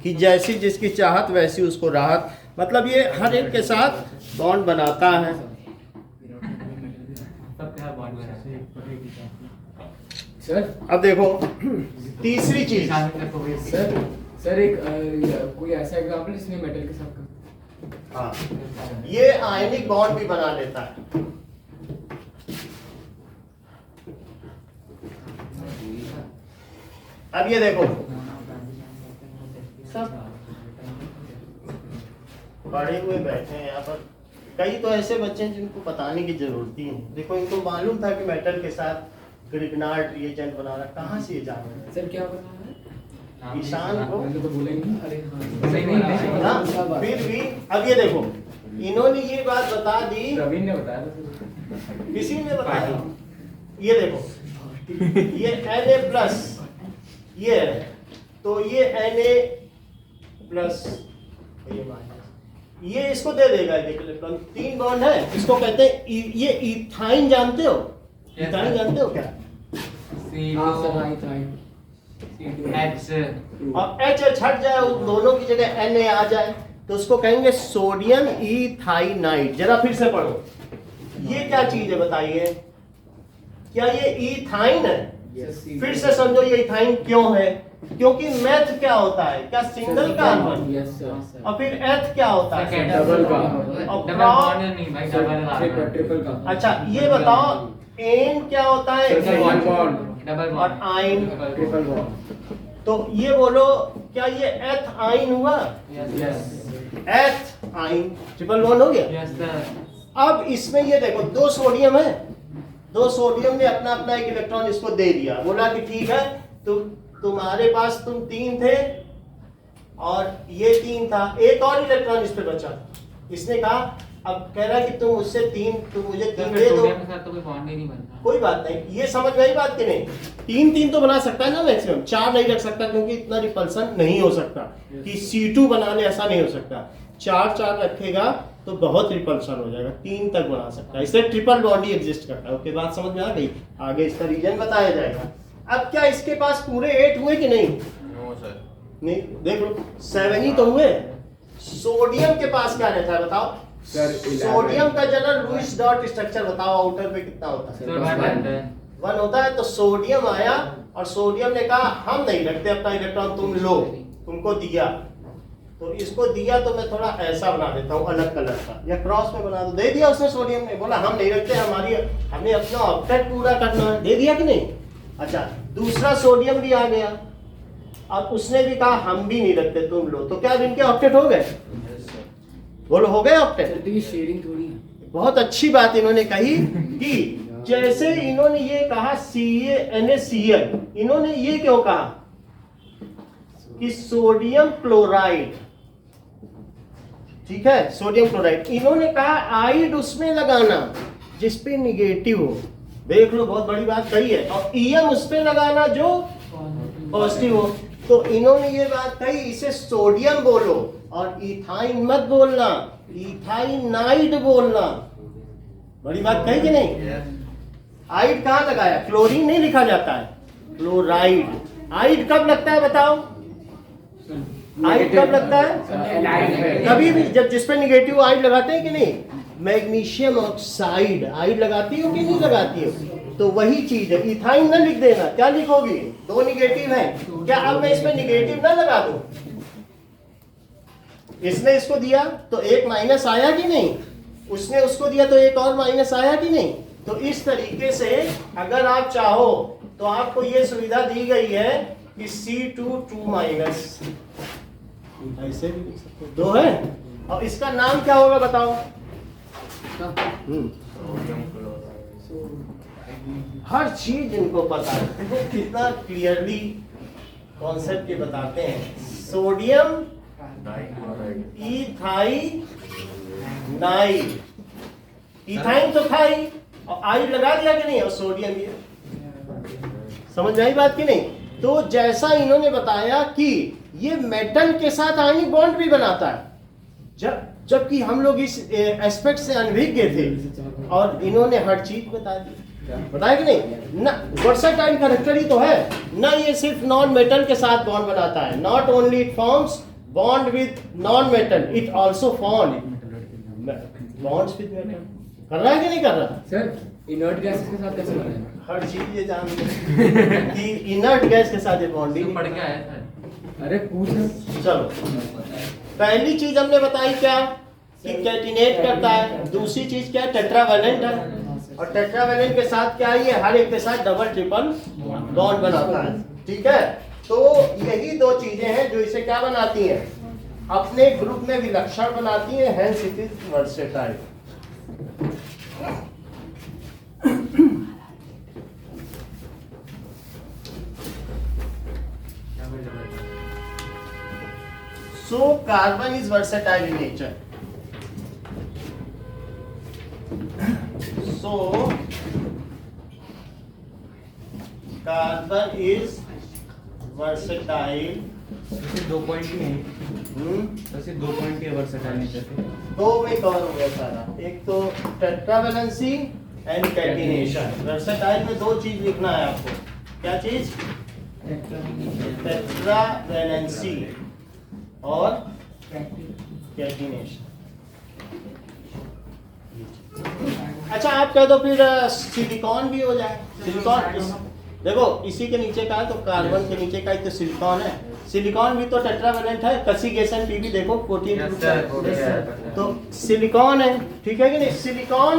कि जैसी जिसकी चाहत वैसी उसको राहत, मतलब ये हर एक के साथ बॉन्ड बनाता है। सर अब देखो तीसरी चीज, सर एक कोई ऐसा एग्जांपल जिसमें मेटल के साथ हाँ, ये आयनिक बॉन्ड भी बना लेता है। अब ये देखो, सब पढ़े हुए बैठे हैं यहाँ पर। कई तो ऐसे बच्चे हैं जिनको बताने की जरूरत ही नहीं। देखो, इनको मालूम था कि मेटल के साथ ग्रिग्नार्ड रिएजेंट बना रहा, कहाँ से ये जान रहे हैं? सर क्या बना है? ईशान को मैंने तो बोला ही नहीं। अरे सही नहीं हाँ, फिर भी अब ये देखो, इन्होंने ये बात बता दी, प्रवीण ने बताया था। किसी ने बताया। ये देखो, ये Na+, ये है, तो ये Na+, ये माइनस, ये इसको दे देगा एक इलेक्ट्रॉन। 3 बॉन्ड है, इसको कहते हैं ये इथाइन। जानते हो इथाइन? जानते हो क्या? हाँ सर, हाँ था। और H हट जाए, उन दोनों की जगह Na आ जाए, तो उसको कहेंगे सोडियम इथाइनाइड। जरा फिर से पढ़ो, ये क्या चीज है बताइए? क्या ये इथाइन है? फिर से समझो ये इथाइन क्यों है? क्योंकि मेथ क्या होता है? क्या सिंगल कार्बन? Yes sir. और फिर एथ क्या होता है? डबल का। और डबल बॉन्ड नहीं भाई, डबल ट्रिपल का। अच्छा, ये बताओ एन क्या होता है? One bond. डबल और बॉन्ड, आइन। Triple bond. तो ये बोलो, क्या ये एथ आइन हुआ? यस। एथ आइन, ट्रिपल बॉन्ड हो गया। Yes sir. अब इसमें ये देखो, 2 सोडियम है, 2 सोडियम ने अपना अपना एक इलेक्ट्रॉन इसको दे दिया। बोला कि ठीक है, तुम्हारे पास तुम 3 थे और ये 3 था, एक और इलेक्ट्रॉन इस पे बचा। इसने कहा, अब कह रहा है कि तुम मुझसे 3, तुम मुझे 3 दे दो। सोडियम के साथ तो कोई बॉन्ड ही नहीं बनता। कोई बात नहीं, ये समझ में आई बात कि नहीं? 3 तो बना सकता है ना मैक्सिमम, 4 नहीं रख सकता, क्योंकि इतना रिपल्सन नहीं हो सकता कि C2 बना ले, ऐसा नहीं हो सकता। 4 रखेगा तो बहुत रिपल्सन हो जाएगा, 3 तक बना सकता है। इसलिए ट्रिपल बॉन्ड ही एग्जिस्ट करता है। ओके, बात समझ में आ गई? आगे इसका रीजन बताया जाएगा। अब क्या इसके पास पूरे 8 हुए कि नहीं? No sir. नहीं, देख लो 7 ही तो हुए। सोडियम के पास क्या रहता है बताओ? सर, सोडियम का जनरल लुईस डॉट स्ट्रक्चर बताओ, आउटर पे कितना होता है? सर 1 होता है। तो सोडियम आया और सोडियम ने कहा हम नहीं रखते अपना इलेक्ट्रॉन, तुम लो, तुमको दिया। तो इसको दिया तो मैं थोड़ा ऐसा बना देता हूँ, अलग कलर का, या क्रॉस में बना दो। दे दिया उसने, सोडियम ने बोला हम नहीं रखते, हमें अपना ऑक्टेट पूरा करना है। दे दिया कि नहीं? अच्छा, दूसरा सोडियम भी आ गया, अब उसने भी कहा हम भी नहीं रखते, तुम लो। तो क्या इनके ऑक्टेट हो गए? बोलो, हो गए ऑक्टेट? सर तो ये शेयरिंग थोड़ी है। बहुत अच्छी बात इन्होंने कही कि जैसे इन्होंने ये कहा CaNaCl, इन्होंने ये क्यों कहा? कि सोडियम क्लोराइड, ठीक है, सोडियम क्लोराइड, इन्होंने कहा आइड उसमें लगाना जिसपे निगेटिव हो, देख लो बहुत बड़ी बात कही है, और ईएम उस पे लगाना जो पॉजिटिव हो। तो इन्होंने ये बात कही इसे सोडियम बोलो और इथाइन मत बोलना, इथाइनाइड बोलना। बड़ी बात कही कि नहीं? आइड कहाँ लगाया? क्लोरीन नहीं लिखा जाता है, क्लोराइड। आइड कब लगता है बताओ? आइड कब लगता है? कभी भी जब जिस पे निगेटिव आइड लगाते हैं कि नहीं? मैग्नीशियम ऑक्साइड आइड लगाती हो कि नहीं लगाती हो? तो वही चीज है। इथाइन ना लिख देना, क्या लिखोगी? दो निगेटिव हैं, क्या अब मैं इसमें निगेटिव ना लगा दूं? इसने इसको दिया तो एक माइनस आया कि नहीं, उसने उसको दिया तो एक और माइनस आया कि नहीं। तो इस तरीके से अगर आप चाहो तो आपको ये सुविधा दी गई है कि C2 माइनस, ऐसे भी लिख सकते हो, दो है। और इसका नाम क्या होगा बताओ? हर चीज इनको पता है, देखो कितना क्लियरली कॉन्सेप्ट के बताते हैं। सोडियम इथाइनाइड, इथाइन तो था ही और आइड लगा दिया कि नहीं, और सोडियम ये, समझ आई बात कि नहीं? तो जैसा इन्होंने बताया कि ये मेटल के साथ आयनिक बॉन्ड भी बनाता है, जबकि हम लोग इस एस्पेक्ट से अनभिज्ञ थे, और इन्होंने हर चीज बता दी। बताया कि नहीं ना? वर्सेटाइल कैरेक्टर ही तो है ना, ये सिर्फ नॉन मेटल के साथ बॉन्ड बनाता है। Not only it forms bond with non metal, it also form bonds with metal. कर रहा है कि नहीं कर रहा? सर इनर्ट गैसेस के साथ कैसे बना है? हर चीज ये जानते हैं कि इनर्ट गैस के साथ ये बॉन्डिंग पढ़ के आया था। अरे पूछ। चलो, पहली चीज हमने बताई क्या कि कैटिनेट करता है, दूसरी चीज क्या? टेट्रावैलेंट है, और टेट्रावैलेंट के साथ क्या है? ये हर एक के साथ डबल ट्रिपल बॉन्ड बनाता है, ठीक है। तो यही दो चीजें हैं जो इसे क्या बनाती हैं? अपने ग्रुप में विलक्षण बनाती हैं, hence it is versatile. So carbon is versatile in nature. So carbon is versatile. वैसे 2 पॉइंट ही है, वैसे 2 पॉइंट ही वर्सेटाइल नेचर के। दो में कवर हो गया सारा, एक तो टेट्रावैलेंसी एंड कैटिनेशन। वर्सेटाइल में दो चीज लिखना है आपको, क्या चीज? टेट्रावैलेंसी और कैटिनेशन। अच्छा आप कह दो फिर सिलिकॉन भी हो जाए। सिलिकॉन देखो इसी के नीचे का है, तो कार्बन के नीचे का ही तो सिलिकॉन है। सिलिकॉन भी तो टेट्रावैलेंट है, कसिगेशन पी भी देखो 14 ग्रुप है, तो सिलिकॉन है, ठीक है कि नहीं? सिलिकॉन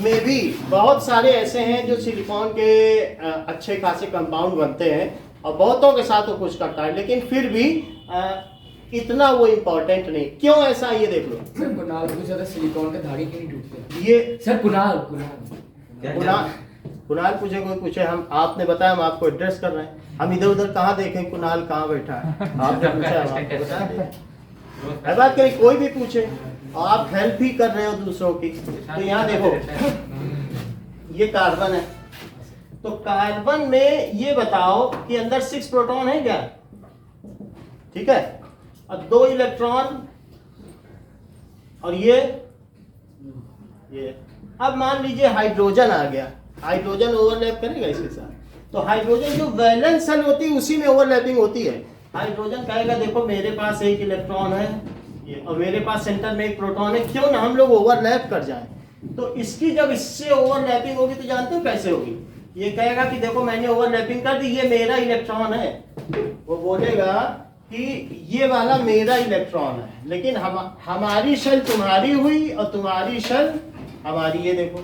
में भी बहुत सारे ऐसे हैं जो सिलिकॉन के अच्छे खासे कंपाउंड बनते हैं, और बहुतों के साथ वो कुछ करता है, लेकिन फिर भी इतना वो इम्पोर्टेंट नहीं। क्यों ऐसा? ये देख लो। सर कुणाल पूछा था सिलिकॉन के धागे क्यों नहीं टूटते? ये सर कुणाल पूछे, कोई पूछे, हम आपने बताया, हम आपको एड्रेस कर रहे हैं। हम इधर उधर कहाँ देखें कुणाल कहाँ बैठा है? आपने पूछा, हम आपको बता दें। है बात करें, कोई भी पूछे और आप हेल्प ही कर रहे हो दूसरों की। तो यहाँ देखो, ये कार्बन है, तो कार्बन में ये बताओ कि अंदर 6 प्रोटॉन है क्या? ठीक है, और 2 इलेक्ट्रॉन, और ये अब मान लीजिए हाइड्रोजन आ गया, हाइड्रोजन ओवरलैप करेगा इसके साथ, तो हाइड्रोजन जो वैलेंस शेल होती है उसी में ओवरलैपिंग होती है। हाइड्रोजन कहेगा देखो मेरे पास 1 इलेक्ट्रॉन है ये, और मेरे पास सेंटर में 1 प्रोटॉन है, क्यों ना हम लोग ओवरलैप कर जाएं। तो इसकी जब इससे ओवरलैपिंग होगी तो जानते हो कैसे होगी? ये कहेगा कि देखो मैंने ओवरलैपिंग कर दी, ये मेरा इलेक्ट्रॉन है, वो बोलेगा कि ये वाला मेरा इलेक्ट्रॉन है, लेकिन हमारी शेल तुम्हारी हुई और तुम्हारी शेल हमारी, ये देखो।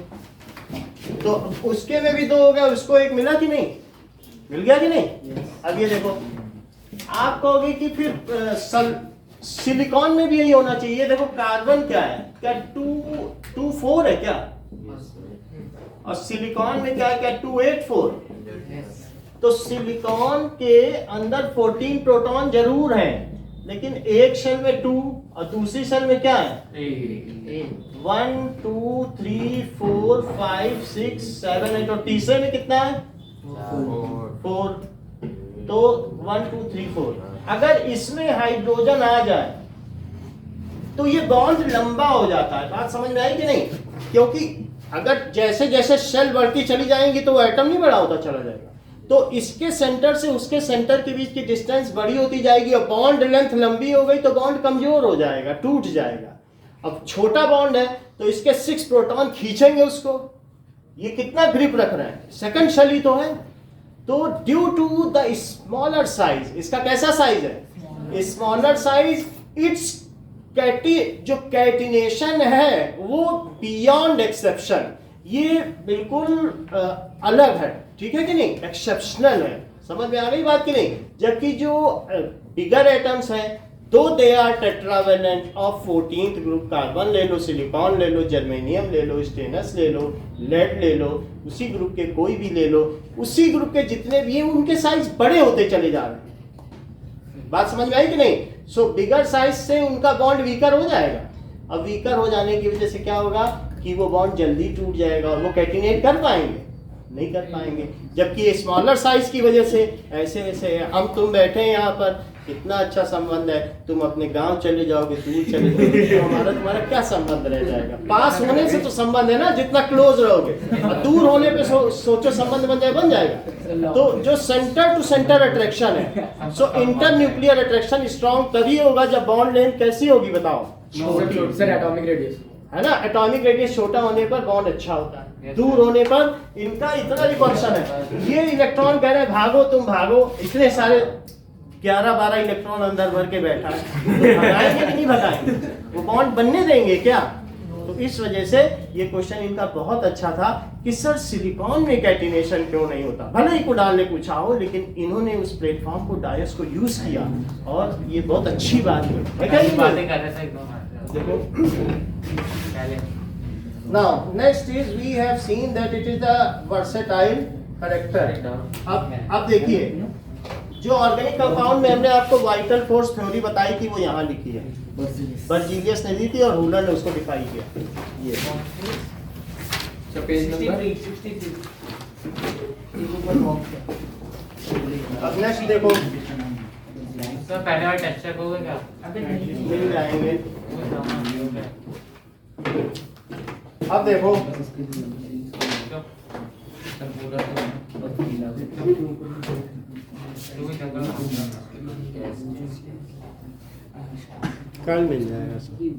तो उसके में भी 2 हो गया, उसको 1 मिला कि नहीं? मिल गया कि नहीं? अब ये देखो, आप कहोगे कि फिर सिलिकॉन में भी यही होना चाहिए। देखो कार्बन क्या है, क्या 2 4 है क्या? और सिलिकॉन में क्या है, क्या 2 8 4? तो सिलिकॉन के अंदर 14 प्रोटॉन जरूर हैं, लेकिन एक शेल में 2 और दूसरी शेल में क्या है? 1 2 3 4 5 6 7 8 और तीसरे में कितना है? 4। तो 1 2 3 4। अगर इसमें हाइड्रोजन आ जाए तो ये बॉन्ड लंबा हो जाता है। बात समझ में आई कि नहीं? क्योंकि अगर जैसे जैसे शेल बढ़ती चली जाएंगी तो वो एटम नहीं बड़ा होता चला जाएगा। तो इसके सेंटर से उसके सेंटर के बीच की डिस्टेंस बड़ी होती जाएगी और बॉन्ड लेंथ लंबी हो गई तो बॉन्ड कमजोर हो जाएगा, टूट जाएगा। अब छोटा बॉन्ड है तो इसके 6 प्रोटॉन खींचेंगे उसको। ये कितना ग्रिप रख रहा है? सेकंड शेल ही तो है। तो due to the smaller size, इसका कैसा साइज है? स्मॉलर साइज, इट्स जो कैटिनेशन है वो बियॉन्ड एक्सेप्शन, ये बिल्कुल अलग है, ठीक है कि नहीं? एक्सेप्शनल है। समझ में आ गई बात कि नहीं? जबकि जो बिगर एटम्स हैं तो they are tetravalent of 14th group. Carbon ले लो, सिलिकॉन ले लो, जर्मेनियम ले लो, स्टेनस ले लो, लेड ले लो, उसी ग्रुप के कोई भी ले लो, उसी ग्रुप के जितने भी हैं उनके साइज बड़े होते चले जा रहे हैं। बात समझ में आई कि नहीं? सो बिगर साइज से उनका बॉन्ड वीकर हो जाएगा। अब वीकर हो जाने की वजह से क्या होगा कि वो बॉन्ड जल्दी टूट जाएगा और वो कैटिनेट कर पाएंगे? नहीं कर पाएंगे। जबकि स्मॉलर साइज की वजह से ऐसे वैसे हम तुम बैठे हैं यहाँ पर, कितना अच्छा संबंध है। तुम अपने गांव चले जाओगे, दूर चले जाओगे तो हमारा तुम्हारा क्या संबंध रह जाएगा? पास होने से तो संबंध है ना, जितना क्लोज रहोगे, और दूर होने पे सोचो संबंध बन जाएगा। तो जो सेंटर टू सेंटर अट्रैक्शन है, सो इंटर न्यूक्लियर अट्रैक्शन स्ट्रॉन्ग तभी होगा जब बॉन्ड लेंथ कैसी होगी बताओ? सर एटॉमिक रेडियस है ना। एटॉमिक रेडियस छोटा होने पर बॉन्ड अच्छा होता है, दूर होने पर इनका इतना रिपल्शन है। ये इलेक्ट्रॉन कह रहे हैं भागो, तुम भागो, इतने सारे 11-12 इलेक्ट्रॉन अंदर भर के बैठा है, तो भगाएंगे कि नहीं भगाएंगे? वो बॉन्ड बनने देंगे क्या? तो इस वजह से ये क्वेश्चन इनका बहुत अच्छा था कि सर सिलिकॉन में कैटिनेशन क्यों नहीं होता। भले ही कुणाल ने पूछा हो, लेकिन इन्होंने उस प्लेटफॉर्म को, डायस को यूज किया और ये बहुत अच्छी बात है। बातें कर रहे थे एकदम। Now next is we have seen that it is the versatile character। अब देखिए, जो ऑर्गेनिक कंपाउंड में हमने आपको वाइटल फोर्स थ्योरी बताई थी वो यहाँ लिखी है, बर्जीलियस ने दी थी और हुलर ने उसको डिफाइन किया। ये पेज नंबर अब नेक्स्ट देखो, सर पहले बार टेस्ट चेक होगा क्या? मिल जाएंगे। अब देखो, कल मिल जाएगा चलिए।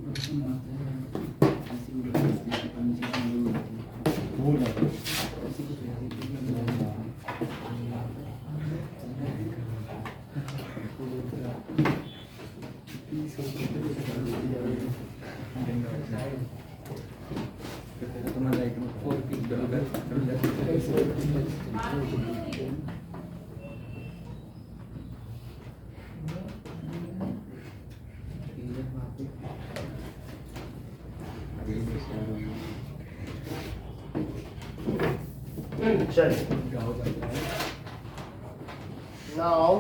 Now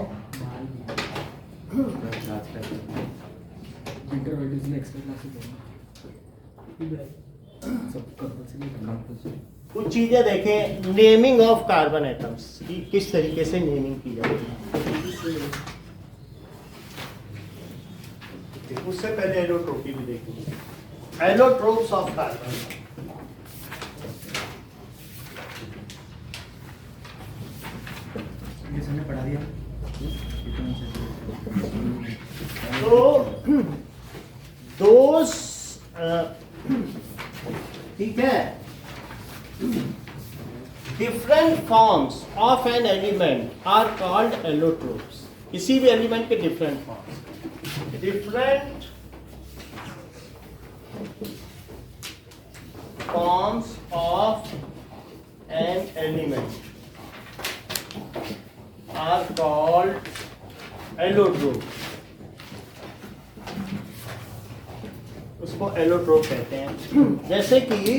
कुछ चीजें देखें, नेमिंग ऑफ कार्बन एटम्स की किस तरीके से नेमिंग की जाती है। उससे पहले एलोट्रोपी भी देखेंगे। एलोट्रोप्स ऑफ कार्बन, पढ़ा दिया तो दोस, ठीक है, different forms of an element are called allotropes. किसी भी एलिमेंट के different forms, different forms of an element are called allotrope। उसको एलोट्रोप कहते हैं। जैसे कि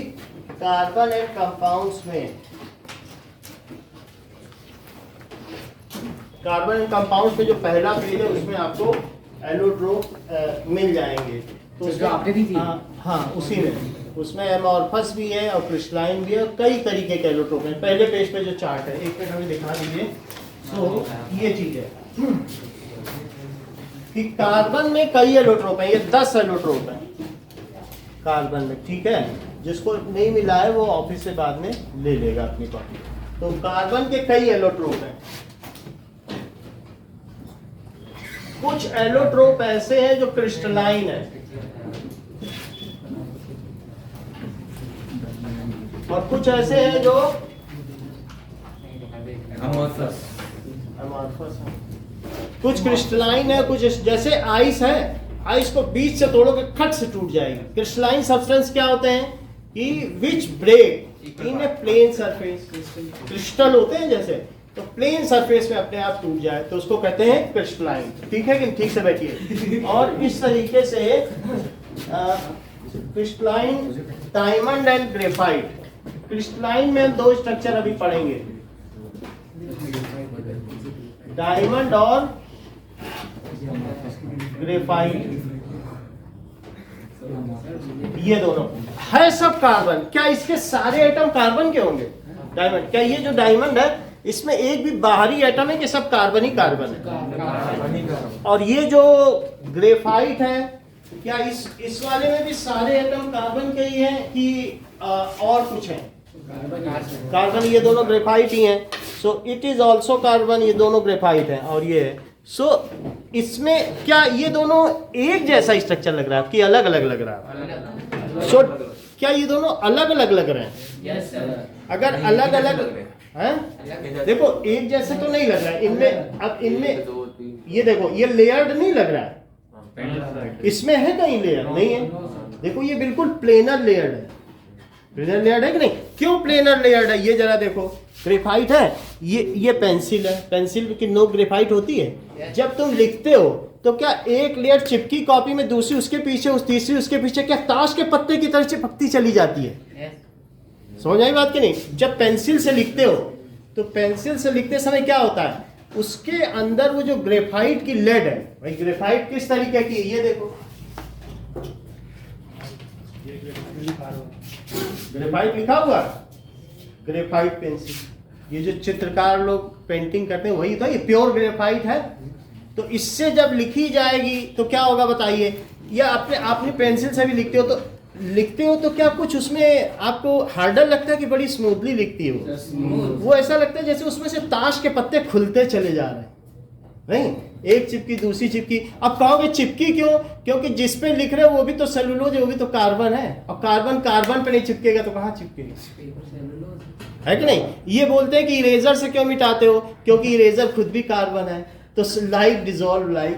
कार्बन एंड कंपाउंड्स में कार्बन कंपाउंड पे जो पहला पेज है उसमें आपको एलोट्रोप मिल जाएंगे। तो जो आपने दी थी? हाँ उसी में, उसमें एमॉर्फस भी है और क्रिस्टलाइन भी है और कई तरीके के एलोट्रोप हैं। पहले पेज पे जो चार्ट है, एक मिनट हमें दिखा दीजिए। तो ये चीज है कि कार्बन में कई एलोट्रोप हैं, ये 10 एलोट्रोप हैं कार्बन में, ठीक है। जिसको नहीं मिला है वो ऑफिस से बाद में ले लेगा अपनी कॉपी। तो कार्बन के कई एलोट्रोप हैं। कुछ एलोट्रोप ऐसे हैं जो क्रिस्टलाइन है और कुछ ऐसे हैं जो अमॉर्फस है। कुछ क्रिस्टलाइन है, कुछ जैसे आइस है, आइस को बीच से तोड़ोगे खट से टूट जाएगी। क्रिस्टलाइन सब्सटेंस क्या होते हैं कि which break in a plane surface, crystal होते हैं जैसे, तो प्लेन सरफेस में अपने आप टूट जाए तो उसको कहते हैं क्रिस्टलाइन। ठीक है कि ठीक से बैठिए। और इस तरीके से crystalline, diamond and graphite. Crystalline में हम 2 स्ट्रक्चर अभी पढ़ेंगे, डायमंड और ग्रेफाइट। ये दोनों है सब कार्बन। क्या इसके सारे एटम कार्बन के होंगे? डायमंड, क्या ये जो डायमंड है इसमें एक भी बाहरी एटम है कि सब कार्बन ही कार्बन है? और ये जो ग्रेफाइट है, क्या इस वाले में भी सारे एटम कार्बन के ही हैं कि और कुछ है? कार्बन, ये दोनों ग्रेफाइट ही हैं। So it is also carbon, ये दोनों ग्रेफाइट हैं और ये है। सो इसमें क्या ये दोनों एक जैसा स्ट्रक्चर लग रहा है कि अलग अलग लग रहा है? सो क्या ये दोनों अलग अलग लग रहे हैं? अगर अलग अलग हैं, देखो एक जैसे तो नहीं लग रहा है इनमें। अब इनमें ये देखो, ये लेयर्ड नहीं लग रहा है, इसमें है कहीं लेयर? नहीं है। देखो ये बिल्कुल प्लेनर लेयर्ड है। प्लेनर लेयर्ड है कि नहीं? क्यों प्लेनर लेयर्ड है ये जरा देखो। ग्रेफाइट है, ये पेंसिल है, पेंसिल की नोक ग्रेफाइट होती है। जब तुम लिखते हो तो क्या एक लेयर चिपकी कॉपी में, दूसरी उसके पीछे, उस तीसरी उसके पीछे, क्या ताश के पत्ते की तरह चिपकती चली जाती है? समझ आई बात कि नहीं? जब पेंसिल से लिखते हो तो पेंसिल से लिखते समय क्या होता है, उसके अंदर वो जो ग्रेफाइट की लेड है, भाई ग्रेफाइट किस तरीके की है ये देखो। ग्रेफाइट लिखा हुआ, ग्रेफाइट पेंसिल। ये जो चित्रकार लोग पेंटिंग करते हैं वही तो, ये प्योर ग्रेफाइट है। तो इससे जब लिखी जाएगी तो क्या होगा बताइए? या आपने पेंसिल से भी लिखते हो तो क्या कुछ उसमें आपको हार्डर लगता है कि बड़ी स्मूथली लिखती है? वो ऐसा लगता है जैसे उसमें से ताश के पत्ते खुलते चले जा रहे हैं। नहीं, एक चिपकी दूसरी चिपकी। अब कहोगे चिपकी क्यों? क्योंकि जिस पे लिख रहे हो वो भी तो सेलुलोज है, वो भी तो कार्बन है। और कार्बन कार्बन पे नहीं चिपकेगा तो कहाँ चिपकेगा? है कि नहीं? ये बोलते हैं कि इरेजर से क्यों मिटाते हो? क्योंकि इरेजर खुद भी कार्बन है। तो लाइक डिजॉल्व लाइक,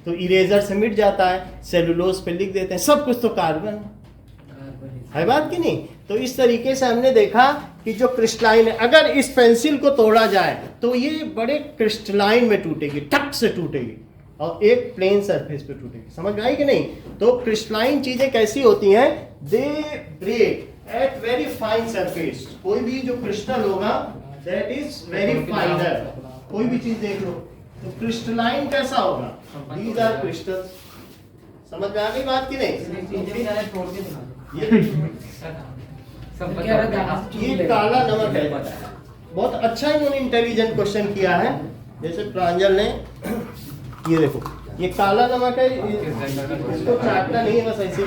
तो इरेजर से मिट जाता है, सेलुलोज पे लिख देते हैं, सब कुछ तो कार्बन है बात कि नहीं? तो इस तरीके से हमने देखा कि जो क्रिस्टलाइन है, अगर इस पेंसिल को तोड़ा जाए तो ये बड़े क्रिस्टलाइन में टूटेगी, टक से टूटेगी और एक प्लेन सरफेस पे टूटेगी। समझ में आई कि नहीं? तो क्रिस्टलाइन चीजें कैसी होती हैं? They break at very fine surface. कोई भी जो क्रिस्टल होगा दैट इज वेरी फाइनर। कोई भी चीज देख लो तो क्रिस्टलाइन कैसा होगा? These are crystals. समझ में आ गई बात की नहीं? ये काला नमक है। बहुत अच्छा इन्होंने इंटेलिजेंट क्वेश्चन किया है। जैसे प्रांजल ने, ये देखो ये काला नमक है, इसको चाटना नहीं है, बस ऐसे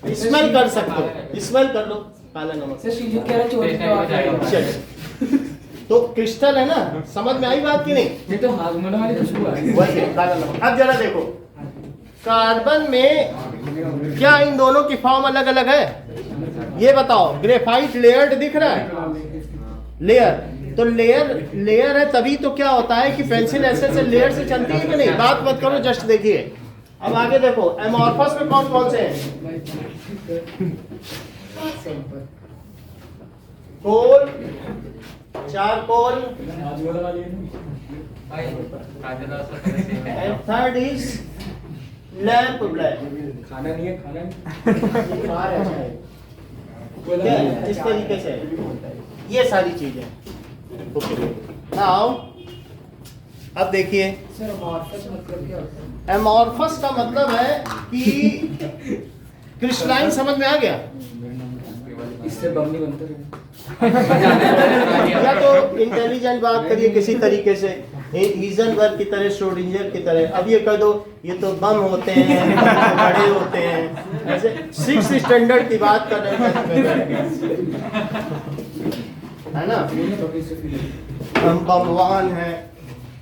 नहीं, स्मेल कर सकते हो, स्मेल कर लो काला नमक। तो क्रिस्टल है ना, समझ में आई बात की नहीं? ये तो हार्मोन वाली खुशबू आ रही है। वही है काला नमक। अब जरा देखो कार्बन में क्या इन दोनों की फॉर्म अलग अलग है? ये बताओ। ग्रेफाइट लेयर्ड दिख रहा है, लेयर। तो लेयर है तभी तो क्या होता है कि पेंसिल ऐसे लेयर से चलती है कि नहीं? बात मत करो, जस्ट देखिए। अब आगे देखो एमॉर्फस में कौन कौन से हैं? Coal, charcoal, and third is lamp black. खाना नहीं है, खाना क्या इस तरीके से ये सारी चीजें। ओके, नाउ अब देखिए, सर अमॉर्फस मतलब क्या होता है? एमॉर्फस का मतलब है कि क्रिस्टलाइन, समझ में आ गया? इससे बम नहीं बनता है। या तो इंटेलिजेंट बात करिए किसी तरीके से, हीजनबर्ग की तरह, श्रोडिंगर की तरह। अब ये कह दो ये तो बम होते हैं, बड़े होते हैं, ऐसे 6 स्टैंडर्ड की बात कर रहे हैं, है ना? हम बमवान हैं।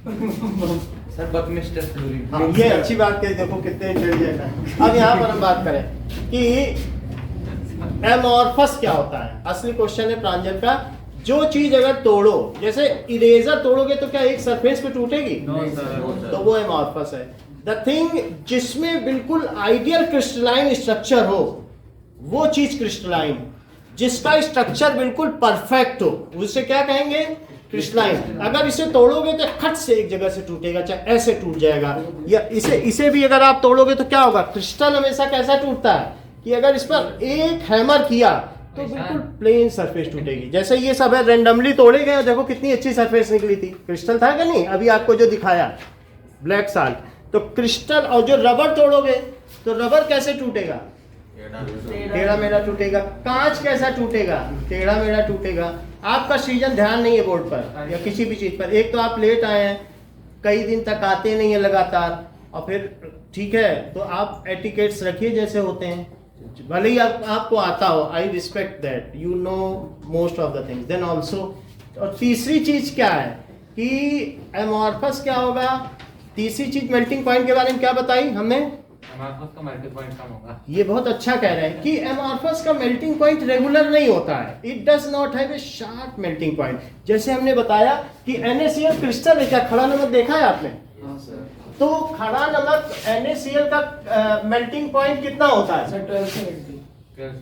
Sir buckminsterfullerene. हाँ, ये अच्छी बात कही, देखो कितने इंटेलिजेंट है। अब यहाँ पर हम बात करें कि एमॉर्फस क्या होता है। असली क्वेश्चन है प्रांजल का, जो चीज अगर तोड़ो, जैसे इरेजर तोड़ोगे तो क्या एक सरफेस पे टूटेगी? तो वो एमॉर्फस है। द थिंग जिसमें बिल्कुल आइडियल क्रिस्टलाइन स्ट्रक्चर हो, वो चीज क्रिस्टलाइन। जिसका स्ट्रक्चर बिल्कुल परफेक्ट हो, उसे क्या कहेंगे? क्रिस्टलाइन। अगर इसे तोड़ोगे तो खट से एक जगह से टूटेगा, चाहे ऐसे टूट जाएगा, या इसे भी अगर आप तोड़ोगे तो क्या होगा? क्रिस्टल हमेशा कैसा टूटता है कि अगर इस पर एक हैमर किया तो बिल्कुल प्लेन सरफेस टूटेगी। जैसे ये सब है, रैंडमली तोड़े गए, देखो कितनी अच्छी सरफेस निकली थी। क्रिस्टल था कि नहीं? अभी आपको जो दिखाया ब्लैक साल्ट, तो क्रिस्टल। और जो रबर तोड़ोगे तो रबर कैसे टूटेगा? टेढ़ा मेढ़ा टूटेगा। कांच कैसा टूटेगा? टेढ़ा मेढ़ा टूटेगा। आपका सीजन ध्यान नहीं है बोर्ड पर या किसी भी चीज पर। एक तो आप लेट आए हैं, कई दिन तक आते नहीं है लगातार, और फिर ठीक है तो आप एटिकेट्स रखिए जैसे होते हैं, भले ही आपको आता हो। I respect that, you know most of the things. Then also, और तीसरी चीज क्या है कि एमॉर्फस क्या होगा? तीसरी चीज मेल्टिंग पॉइंट के बारे में क्या बताई हमने? एमॉर्फस का मेल्टिंग पॉइंट कम होगा। ये बहुत अच्छा कह रहे हैं कि एमॉर्फस का मेल्टिंग पॉइंट रेगुलर नहीं होता है। It does not have a sharp melting point. जैसे हमने बताया कि NaCl क्रिस्टल है, क्या खड़ा नमक देखा है आपने? हाँ सर। तो खड़ा नमक NaCl का मेल्टिंग पॉइंट कितना होता है? सर 1270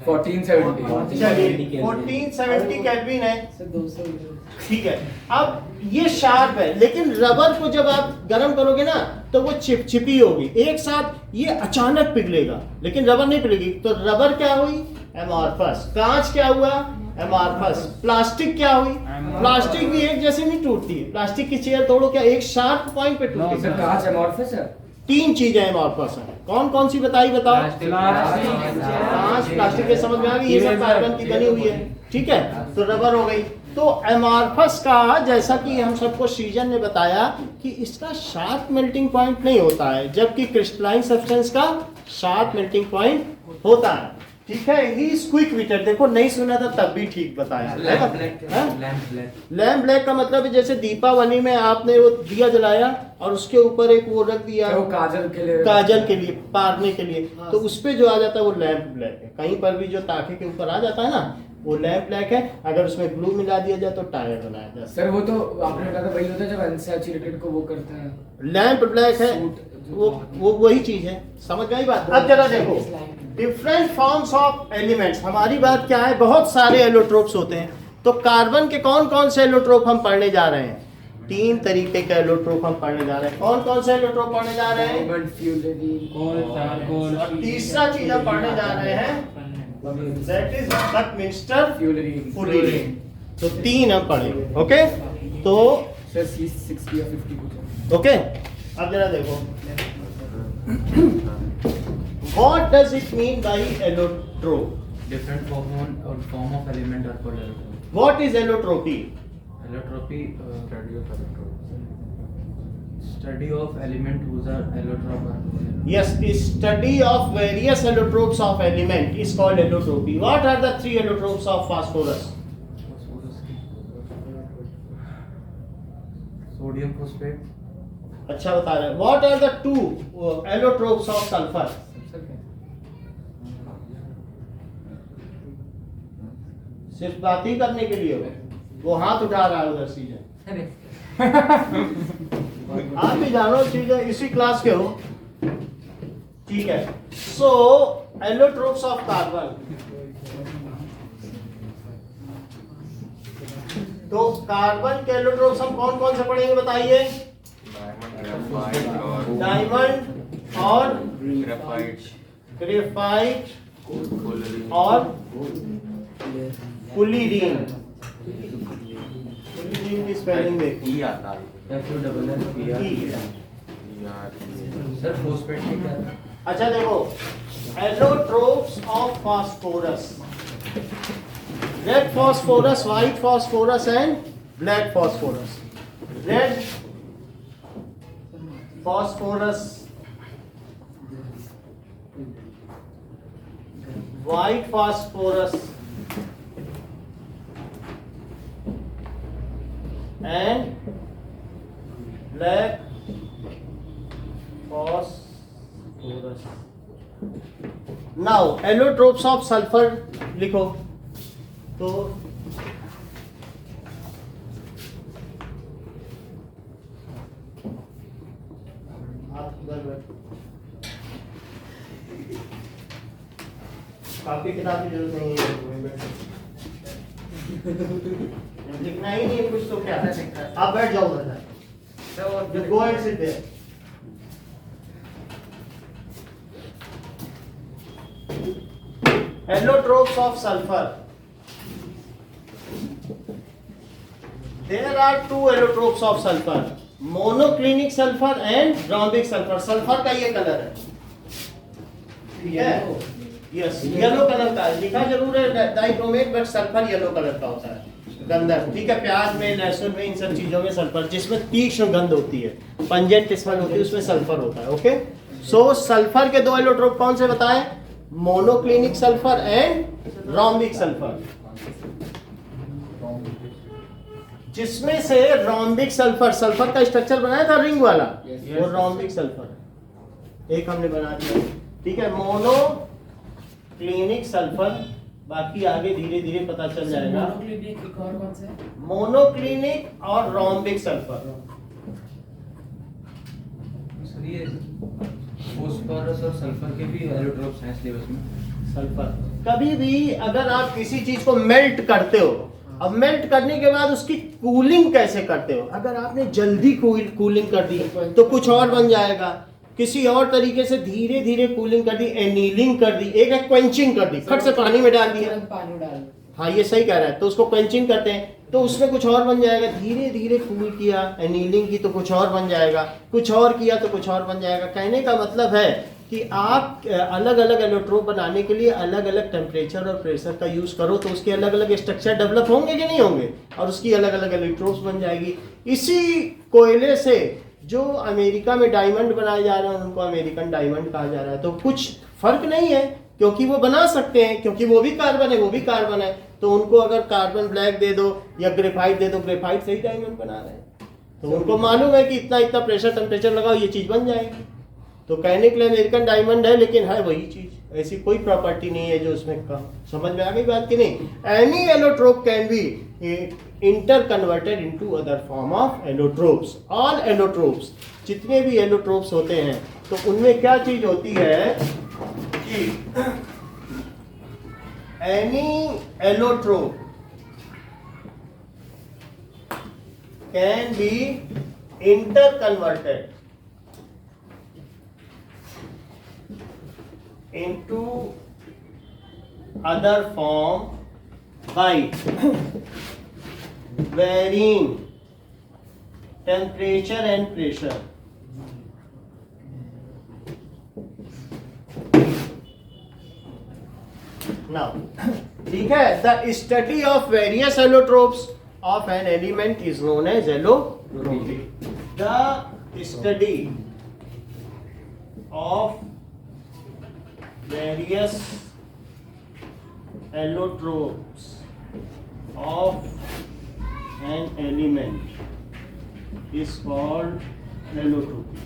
1470 चलिए 1470 केल्विन है, सर 200 ठीक है। अब ये शार्प है, लेकिन रबर को जब आप गर्म करोगे ना तो वो चिपचिपी होगी, एक साथ ये अचानक पिघलेगा, लेकिन रबर नहीं पिघलेगी। तो रबर क्या हुई? एमॉर्फस। कांच क्या हुआ? एमॉर्फस। प्लास्टिक क्या हुई? प्लास्टिक भी एक जैसे नहीं टूटती है। प्लास्टिक की चेयर तोड़ो, क्या एक शार्प पॉइंट पे टूटती सर है? कांच एमॉर्फस है। 3 चीजें एमॉर्फस है। कौन कौन सी बताई? बताओ। कांच, प्लास्टिक के समझ में आ गई, ये सब कार्बन की बनी हुई है, ठीक है। तो रबर हो गई। तो एमॉर्फस का, जैसा कि हम सबको सीजन ने बताया कि इसका शार्प मेल्टिंग पॉइंट नहीं होता है, जबकि क्रिस्टलाइन सब्सटेंस का शार्प मेल्टिंग पॉइंट होता है, ठीक है। He is quick witted. देखो नहीं सुना था तब भी ठीक बताया। लैम्प ब्लैक का मतलब है जैसे दीपावली में आपने वो दिया जलाया और उसके ऊपर एक वो रख दिया, वो काजल के लिए पारने के लिए, तो उस पे जो आ जाता है वो लैम्प ब्लैक है। कहीं पर भी जो ताखे के ऊपर आ जाता है ना, वो लैम्प ब्लैक है। अगर उसमें ग्लू मिला दिया जाए तो टायर बनाया जाता है। सर वो तो आपने कहा था वही होता है जब अनसैचुरेटेड को वो करते हैं। लैम्प ब्लैक है, वो वही चीज है। समझ गई बात? अब जरा देखो, डिफरेंट फॉर्म्स ऑफ एलिमेंट्स। हमारी बात क्या है? बहुत सारे एलोट्रोप्स होते हैं। तो कार्बन के कौन कौन से एलोट्रोप हम पढ़ने जा रहे हैं? 3 तरीके के एलोट्रोप हम पढ़ने जा रहे हैं। कौन कौन से एलोट्रोप पढ़ने जा रहे हैं? और तीसरा चीज हम पढ़ने जा रहे हैं, दैट इज बकमिंस्टर फ्लोरीन। तो 3 हम पढ़ेंगे, ओके। तो सर 60 या 50 कुछ। ओके, अब जरा देखो, what does it mean by allotrope? Different form of element are called allotrope. What is allotropy? Allotropy, study of element whose are allotrope are called allotrope. Yes, study of various allotropes of element is called allotropy. What are the 3 allotropes of phosphorus? Sodium phosphate. अच्छा बता रहे हैं। What are the 2 allotropes of sulfur? सिर्फ बात ही करने के लिए हो, वो हाथ उठा रहा है उधर सीजन। आप भी जानो चीजें, इसी क्लास के हो, ठीक है। सो एलोट्रोप्स ऑफ कार्बन, तो कार्बन के एलोट्रोप्स हम कौन कौन से पढ़ेंगे बताइए? डायमंड और ग्रेफाइट और पुलिरीन, की स्पेलिंग देखिए। ई आता है FURR सर फोस्फेट से क्या था? अच्छा देखो, allotropes of phosphorus, red phosphorus, white phosphorus and black phosphorus. Red phosphorus, white phosphorus and black phosphorus. Now allotropes of sulfur लिखो तो आप उधर बैठो, काफी किताब की जरूरत नहीं है, वहीं बैठो। लिखना ही नहीं है कुछ तो क्या, आप बैठ जाओ उधर, you go and sit there. Allotropes of sulfur. There are two allotropes of sulfur, monoclinic sulfur and rhombic sulfur. sulfur का ये कलर है, ठीक है? यस, येलो कलर का है, लिखा जरूर है dichromate, but sulphur yellow colour का होता है, गंधक, ठीक है? प्याज में, लहसुन में, इन सब चीजों में सल्फर, जिसमें तीक्ष्ण गंध होती है, पंजेंट स्मेल होती है, उसमें सल्फर होता है। ओके, सो सल्फर के दो एलोट्रोप कौन से बताएं? Monoclinic sulphur and rhombic sulphur. जिसमें से रोम्बिक सल्फर, सल्फर का स्ट्रक्चर बनाया था रिंग वाला, वो रोम्बिक सल्फर एक हमने बना दिया, ठीक है? मोनोक्लिनिक सल्फर, बाकी आगे धीरे धीरे पता चल जाएगा। मोनोक्लिनिक एक और कौन सा है? मोनोक्लिनिक और रोम्बिक सल्फर। सर ये फोस्फोरस और सल्फर के भी एलोट्रोप्स हैं सिलेबस में। सल्फर कभी भी अगर आप किसी चीज को मेल्ट करते हो, अब मेल्ट करने के बाद उसकी कूलिंग कैसे करते हो? अगर आपने जल्दी कूलिंग कर दी तो कुछ और बन जाएगा, किसी और तरीके से धीरे धीरे कूलिंग कर दी, एनीलिंग कर दी, एक है क्वेंचिंग कर दी, फट से पानी में डाल दिया, पानी डाल, हाँ ये सही कह रहा है, तो उसको क्वेंचिंग करते हैं, तो उसमें कुछ और बन जाएगा। धीरे धीरे कूल किया, एनीलिंग की तो कुछ और बन जाएगा, कुछ और किया तो कुछ और बन जाएगा। कहने का मतलब है कि आप अलग अलग एलोट्रोप बनाने के लिए अलग अलग टेम्परेचर और प्रेशर का यूज करो तो उसके अलग अलग स्ट्रक्चर डेवलप होंगे कि नहीं होंगे, और उसकी अलग अलग एलोट्रोप्स बन जाएगी। इसी कोयले से जो अमेरिका में डायमंड बनाए जा रहे हैं उनको अमेरिकन डायमंड कहा जा रहा है, तो कुछ फर्क नहीं है, क्योंकि वो बना सकते हैं, क्योंकि वो भी कार्बन है, वो भी कार्बन है, तो उनको अगर कार्बन ब्लैक दे दो या ग्रेफाइट दे दो, ग्रेफाइट से ही डायमंड बना रहे हैं, तो उनको मालूम है कि इतना इतना प्रेशर टेम्परेचर लगाओ ये चीज बन जाएगी। तो कहने के लिए अमेरिकन डायमंड है, लेकिन है वही चीज, ऐसी कोई प्रॉपर्टी नहीं है जो उसमें कम। समझ में आ गई बात कि नहीं? Any allotrope can be inter converted into other form of allotropes. All allotropes, जितने भी एलोट्रोप्स होते हैं, तो उनमें क्या चीज होती है कि any allotrope can be inter converted into other form by varying temperature and pressure. Now, ठीक है, the study of various allotropes of an element is known as allotropy. The study of various allotropes of an element is called allotropy.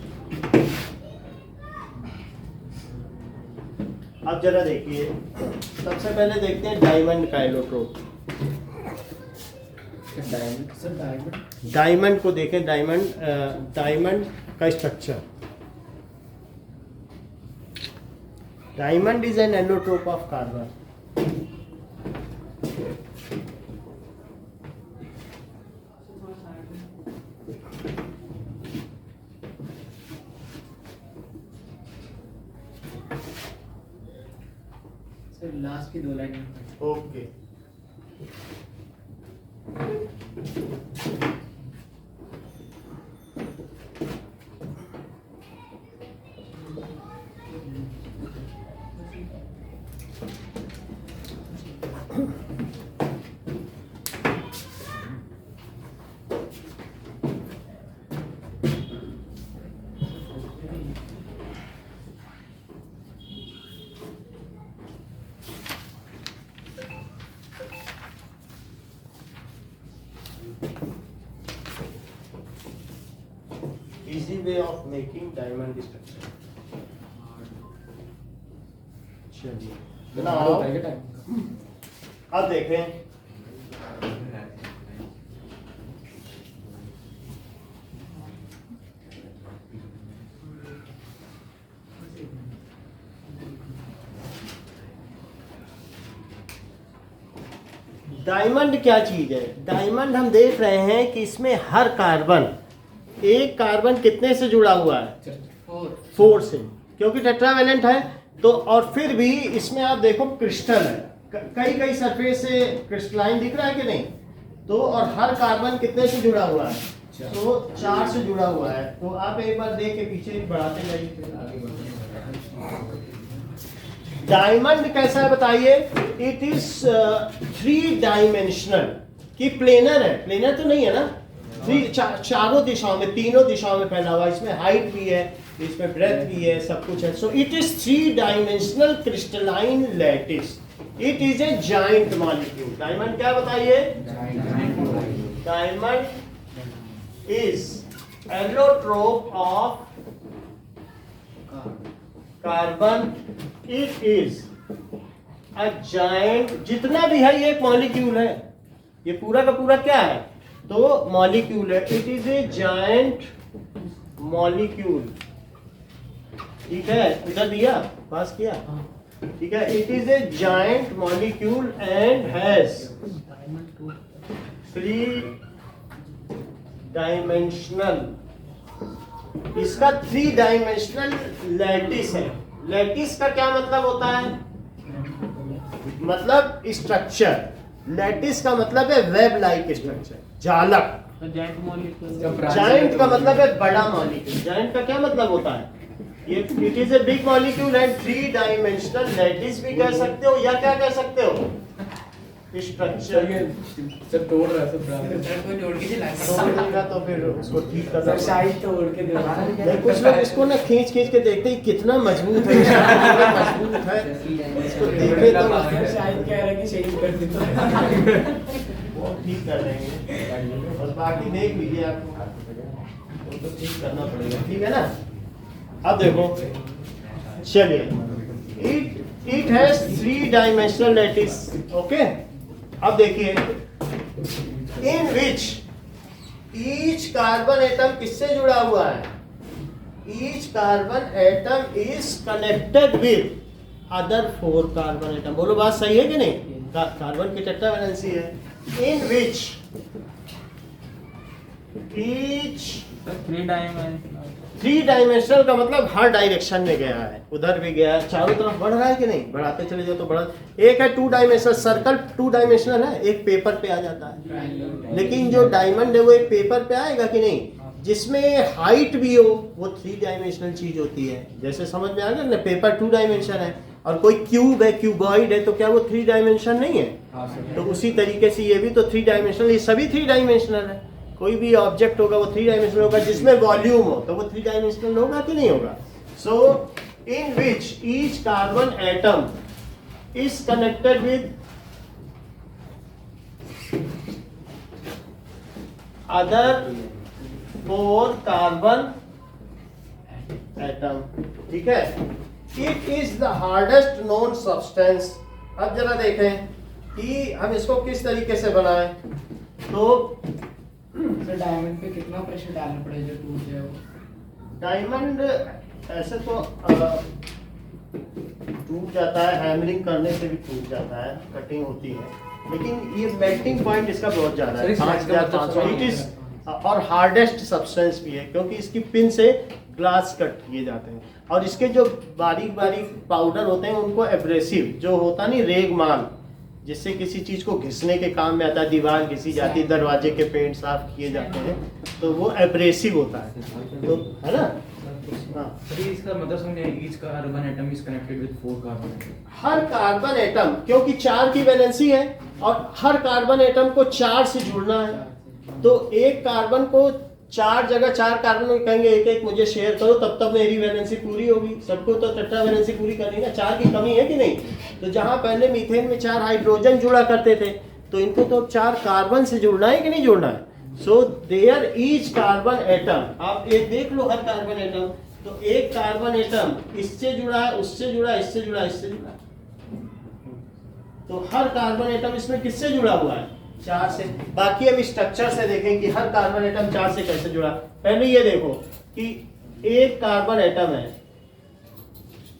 अब जरा देखिए, सबसे पहले देखते हैं डायमंड का एलोट्रोप। डायमंड को देखें, डायमंड का structure. Diamond is an allotrope of carbon. Sir last की दो line. Okay, way of making diamond structure. चलिए बनाओ। होता है क्या टाइम? अब देखें डायमंड क्या चीज है। डायमंड हम देख रहे हैं कि इसमें हर कार्बन, एक कार्बन कितने से जुड़ा हुआ है? 4 से, क्योंकि टेट्रावेलेंट है। तो और फिर भी इसमें आप देखो क्रिस्टल है, कई कई सरफेस से क्रिस्टलाइन दिख रहा है कि नहीं? तो और हर कार्बन कितने से जुड़ा हुआ है? तो 4 से जुड़ा हुआ है। तो आप एक बार देख के पीछे बढ़ाते जाइए। डायमंड कैसा है बताइए? It is 3 dimensional. कि प्लेनर है? प्लेनर तो नहीं है ना, चारों दिशाओं में, तीनों दिशाओं में फैला हुआ। इसमें हाइट भी है, इसमें ब्रेथ भी है, सब कुछ है। So it is 3 dimensional crystalline lattice. It is A giant molecule. Diamond क्या बताइए? Diamond is allotrope of carbon. It is a giant, जितना भी है ये एक मॉलिक्यूल है, ये पूरा का पूरा क्या है? तो मॉलिक्यूल है। It is A giant molecule. ठीक है, इधर दिया, पास किया। ठीक है, it is A giant molecule and has 3 dimensional. इसका 3 डायमेंशनल लैटिस है। लैटिस का क्या मतलब होता है? मतलब स्ट्रक्चर। लैटिस का मतलब है वेब लाइक स्ट्रक्चर, जालक। जाइंट का मतलब है बड़ा मॉलिक्यूल। जाइंट का क्या मतलब होता है? ये it is a big molecule and 3 dimensional lattice भी कह सकते हो, या क्या कह सकते हो? स्ट्रक्चर। सब तोड़ रहा है, सब ब्रांड कोई जोड़ के चला तोड़ेगा तो फिर उसको ठीक करना सब शायद तोड़ के दे नहीं, कुछ लोग इसको ना खींच खींच के देखते ही कितना मजबूत है, कितना मजबूत है, इसको देखे तो शायद कह रहा है कि शेविंग कर देता वो ठीक कर देंगे। बस बाकी देख लीजिए, आपको तो ठीक करना पड़ेगा। ठीक है ना? अब देखो, चलिए, it has 3 dimensional lattice. Okay, अब देखिए, इन विच ईच कार्बन एटम किससे जुड़ा हुआ है? Each carbon atom is connected with other 4 carbon atom. बोलो बात सही है कि नहीं? कार्बन की टेट्रावैलेंसी है। इन विच ईच 3 डायमेंशनल का मतलब हर डायरेक्शन में गया है, उधर भी गया है, चारों तरफ बढ़ रहा है कि नहीं? बढ़ाते चले जाओ तो बढ़ा। एक है 2 डायमेंशनल, सर्कल 2 डायमेंशनल है, एक पेपर पे आ जाता है। लेकिन जो डायमंड है वो एक पेपर पे आएगा कि नहीं? जिसमें हाइट भी हो, वो 3 डायमेंशनल चीज होती है। जैसे समझ में आ गया ना, पेपर 2 डायमेंशन है, और कोई क्यूब है, क्यूबॉइड है, तो क्या वो 3 डायमेंशन नहीं है? तो उसी तरीके से ये भी तो 3 डायमेंशनल, ये सभी 3 डायमेंशनल है। कोई भी ऑब्जेक्ट होगा वो 3 डायमेंशनल होगा, जिसमें वॉल्यूम हो तो वो 3 डायमेंशनल होगा कि नहीं होगा? So in which each carbon atom is connected with other 4 carbon atom. ठीक है, it is the hardest known substance. अब जरा देखें कि हम इसको किस तरीके से बनाएं। तो डायमंड पे कितना प्रेशर डालना पड़ेगा जो टूट जाए वो? डायमंड ऐसे तो टूट जाता है, हैमरिंग करने से भी टूट जाता है, कटिंग होती है, लेकिन ये मेल्टिंग पॉइंट इसका बहुत ज़्यादा है, 5500। इट इज और हार्डेस्ट सब्सटेंस भी है, क्योंकि इसकी पिन से ग्लास कट किए जाते हैं। और इसके जो बारीक बारीक पाउडर होते हैं उनको एब्रेसिव, जो होता नहीं रेगमाल, जिससे किसी चीज़ को घिसने के काम में आता है, दीवार घिसी जाती है, दरवाजे के पेंट साफ किए जाते हैं, तो वो एब्रेसिव होता है, तो है ना? हाँ, इसका मतलब समझे, each carbon atom is connected with 4 carbon atom. Her carbon atom, क्योंकि 4 की वैलेंसी है और हर कार्बन एटम को 4 से जुड़ना है, तो एक कार्बन को 4 जगह 4 कार्बन में कहेंगे एक एक मुझे शेयर करो, तब तक मेरी वैलेंसी पूरी होगी। सबको तो टेट्रा वैलेंसी पूरी करनी है, 4 की कमी है कि नहीं? तो जहां पहले मीथेन में 4 हाइड्रोजन जुड़ा करते थे, तो इनको तो 4 कार्बन से जुड़ना है कि नहीं जुड़ना है? So there is carbon atom, आप एक देख लो हर कार्बन एटम, तो एक कार्बन एटम इससे जुड़ा है, उससे जुड़ा है, इससे जुड़ा है, इससे जुड़ा है। तो हर कार्बन एटम इसमें किससे जुड़ा हुआ है? 4 से। बाकी हम स्ट्रक्चर से देखें कि हर कार्बन एटम 4 से कैसे जुड़ा। पहले ये देखो कि एक कार्बन एटम है,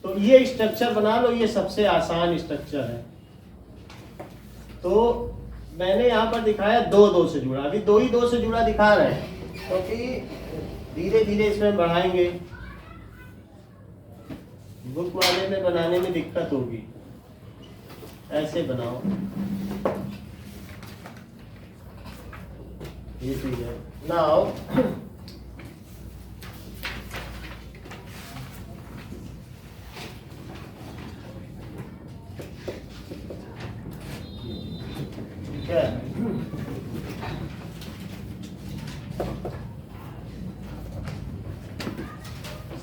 तो ये स्ट्रक्चर बना लो, ये सबसे आसान स्ट्रक्चर है। तो मैंने यहाँ पर दिखाया 2-2 से जुड़ा, अभी 2 ही 2 से जुड़ा दिखा रहे हैं, क्योंकि धीरे धीरे इसमें बढ़ाएंगे, बुक वाले में बनाने में दिक्कत होगी। ऐसे बनाओ, ये चीज है। नाउ ठीक है,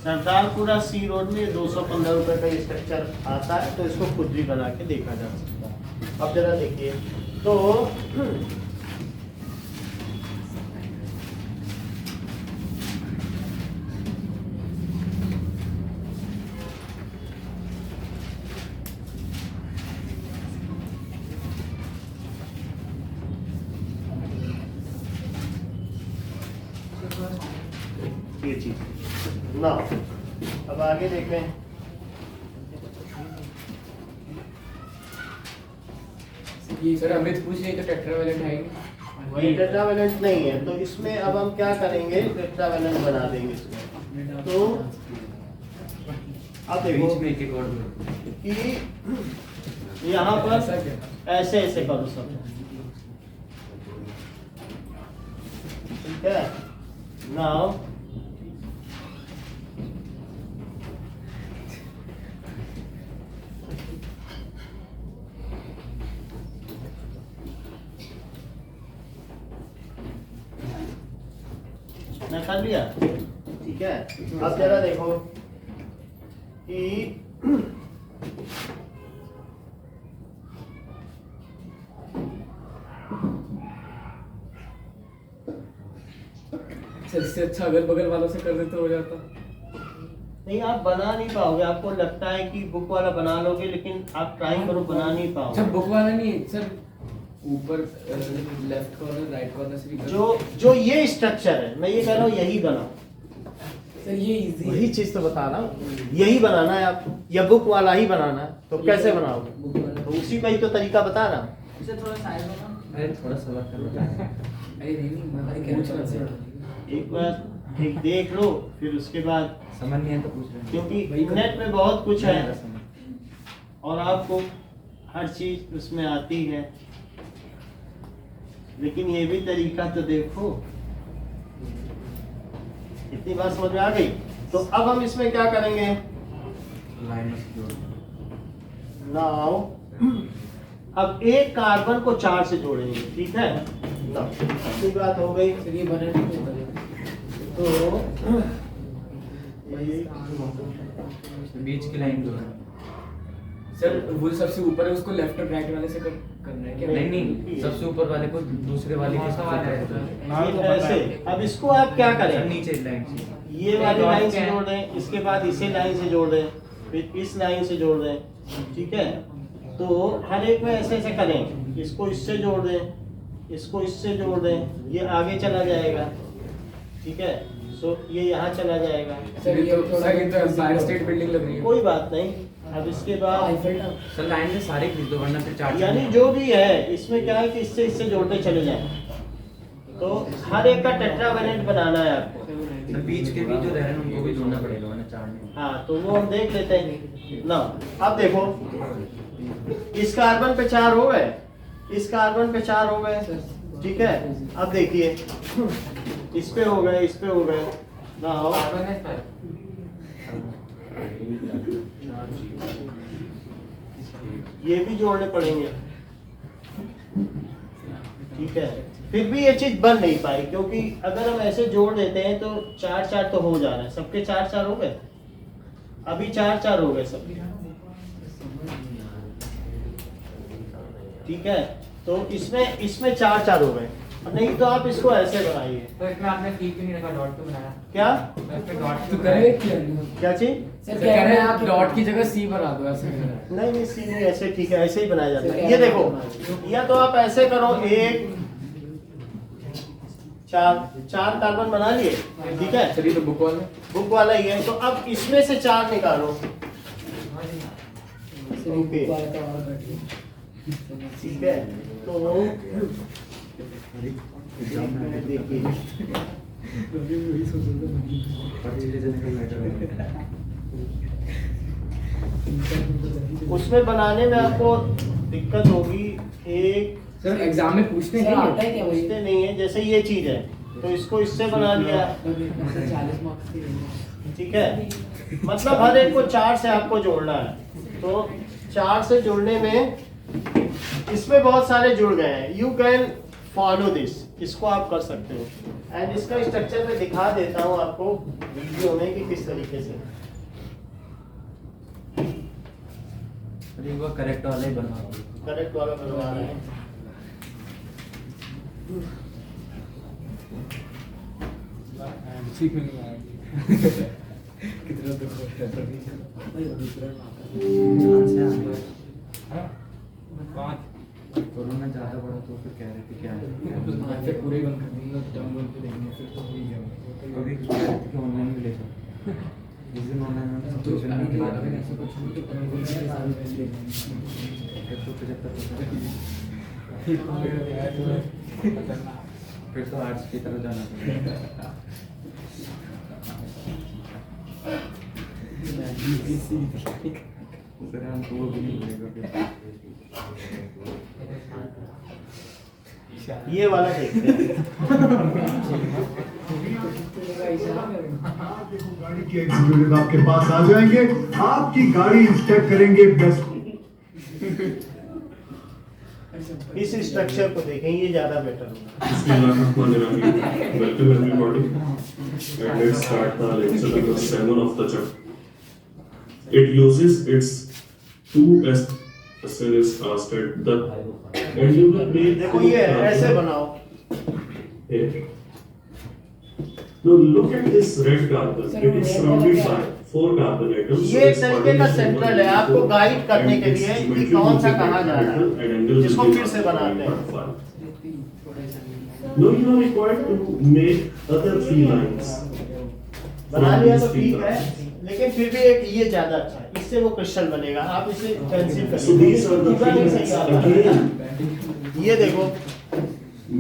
सरदारपुरा सी रोड में 215 रुपए का स्ट्रक्चर आता है, तो इसको खुद भी बना के देखा जा सकता है। अब जरा देखिए, तो ये चीज ना, अब आगे देखें। ये सर अमित पूछ रहे तो टेट्रावैलेंट है वही टेट्रावैलेंट नहीं है, तो इसमें अब हम क्या करेंगे, टेट्रावैलेंट बना देंगे इसमें। तो अब देखो बीच में एक और कि यहाँ पर ऐसे ऐसे करो सब, ठीक है। नाउ मैं कर लिया, ठीक है। अब जरा देखो कि सर इससे अच्छा अगल बगल वालों से कर दे तो हो जाता। नहीं, आप बना नहीं पाओगे। आपको लगता है कि बुक वाला बना लोगे, लेकिन आप ट्राई करो, बना नहीं अच्छा पाओगे। बुक वाला नहीं सर, ऊपर लेफ्ट कॉर्नर राइट कॉर्नर से भी कर- जो ये स्ट्रक्चर है, मैं ये कह रहा हूँ यही बनाओ। सर ये इजी वही चीज तो बता रहा हूँ, यही बनाना है आपको, या बुक वाला ही बनाना है, तो कैसे बनाओगे? बुक वाला तो उसी का ही तो तरीका बता रहा हूँ। इसे थोड़ा साइड में ना, अरे थोड़ा सा बात कर बता। अरे नहीं मैं पूछना सर। एक बार एक देख लो, फिर उसके बाद, समझ नहीं है तो पूछ रहे हैं। क्योंकि नेट में बहुत कुछ है मेरा समझ। और आपको हर चीज उसमें आती है, लेकिन ये भी तरीका तो देखो। इतनी बात समझ में आ गई? तो अब हम इसमें क्या करेंगे? लाइन से जोड़। नाउ अब एक कार्बन को 4 से जोड़ेंगे, ठीक है। नाउ इतनी बात हो गई। सर ये बना नहीं होता है। तो बीच की लाइन जो है। सर वो सबसे ऊपर है, उसको लेफ्ट और राइट वाले से करना है क्या? नहीं नहीं, सबसे ऊपर वाले को दूसरे वाले के ये ऐसे, अब इसको आप क्या सर करें? नीचे लाइन से। ये वाली लाइन से जोड़ दें, इसके बाद इसे लाइन से जोड़ दें, फिर इस लाइन से जोड़ दें, ठीक है। तो हर एक में ऐसे ऐसे करें, इसको इससे जोड़ दें, इसको इससे जोड़ दें, ये आगे चला जाएगा, ठीक है। सो ये यहाँ चला जाएगा, सर ये थोड़ा ये तो एम्पायर स्टेट बिल्डिंग लग रही है। कोई बात नहीं। अब इसके बाद आईफेल टावर। सर लाइन से सारे खींच दो वरना फिर चार यानी जो भी है इसमें क्या है कि इससे इससे जोड़ते चले जाएं। तो हर एक का टेट्रावैलेंट बनाना है आपको। सर बीच के भी जो रह रहे हैं उनको भी जोड़ना पड़ेगा वरना चार नहीं। हाँ, तो वो हम देख लेते हैं ना। अब देखो, इस कार्बन पे 4 हो गए, इस कार्बन पे 4 हो गए, ठीक है। अब देखिए, इस पे हो गए, इस पे हो गए ना। हो ये भी जोड़ने पड़ेंगे, ठीक है। फिर भी ये चीज बन नहीं पाई, क्योंकि अगर हम ऐसे जोड़ देते हैं तो 4-4 तो हो जा रहा है, सबके 4-4 हो गए, अभी 4-4 हो गए सब, ठीक है। तो इसमें 4-4 हो गए, नहीं तो आप इसको ऐसे बनाइए। तो इसमें आपने सी क्यों नहीं रखा, डॉट क्यों बनाया? क्या तो इसमें डॉट तो क्यों करे बनाया? क्या नहीं? क्या चीज? सर कह रहे हैं आप डॉट की जगह सी बना दो ऐसे कह रहे हैं। नहीं नहीं सी नहीं, ऐसे ठीक है, ऐसे ही बनाया जाता है। ये देखो, या तो आप ऐसे करो, एक चार कार्बन बना लिए, ठीक है, चलिए तो बुक वाले बुक वाला ही है। तो अब इसमें से 4 निकालो, ओके, ठीक है। तो देखिए, उसमें बनाने में आपको दिक्कत होगी। एक सर एग्जाम में पूछते हैं आता है क्या वही? पूछते नहीं है, जैसे ये चीज है तो इसको इससे बना लिया, 40 मार्क्स के ठीक है। मतलब हर एक को 4 से आपको जोड़ना है। तो 4 से जोड़ने में इसमें बहुत सारे जुड़ गए हैं। यू कैन फॉलो दिस, इसको आप कर सकते हो। एंड इसका स्ट्रक्चर मैं दिखा देता हूँ आपको वीडियो में कि किस तरीके से। अरे वो करेक्ट वाला ही बनवा दो। करेक्ट वाला बनवा रहे हैं। ठीक नहीं आया कितना दुख होता है दूसरा ध्यान से आना। हाँ? पाँच। कोरोना ज्यादा बड़ा तो फिर कह रहे थे क्या है? फिर पूरे ही बंद कर देंगे टर्म वन पे देंगे फिर तो हो ही जाएगा अभी कह रहे थे कि ऑनलाइन भी ले जाओ। जिस दिन ऑनलाइन होना तो दूसरे दिन के बाद अगर ऐसा कुछ नहीं तो टर्म वन के साथ में ले लेंगे 175% फिर तो आर्ट्स की तरफ जाना पड़ेगा। सर हमको वो भी नहीं मिलेगा। ये वाला देखते हैं। गाड़ी के एग्जीक्यूटिव आपके पास आ जाएंगे, आपकी गाड़ी इंस्पेक्ट करेंगे। बेस्ट इस स्ट्रक्चर को देखें, ये ज्यादा बेटर होगा। Bismillahirrahmanirrahim. Welcome everybody. And let's start the lecture number 7 of the chapter. It uses its two SNs stated the and you will make देखो ये ऐसे बनाओ। here. Now look at this red carbon. It is surrounded by 4 carbon atoms. ये एक तरीके का सेंट्रल है, आपको गाइड करने के लिए कि कौन सा कहाँ जा रहा है, जिसको फिर से बनाते हैं। Now you are required to make other 3 lines. बना लिया तो ठीक है, लेकिन फिर भी एक ये ज्यादा अच्छा है, इससे वो क्रिस्टल बनेगा। आप इसे pencil So these are the करिए, 3 नहीं सही आ lines. रहा है। Again, ये देखो,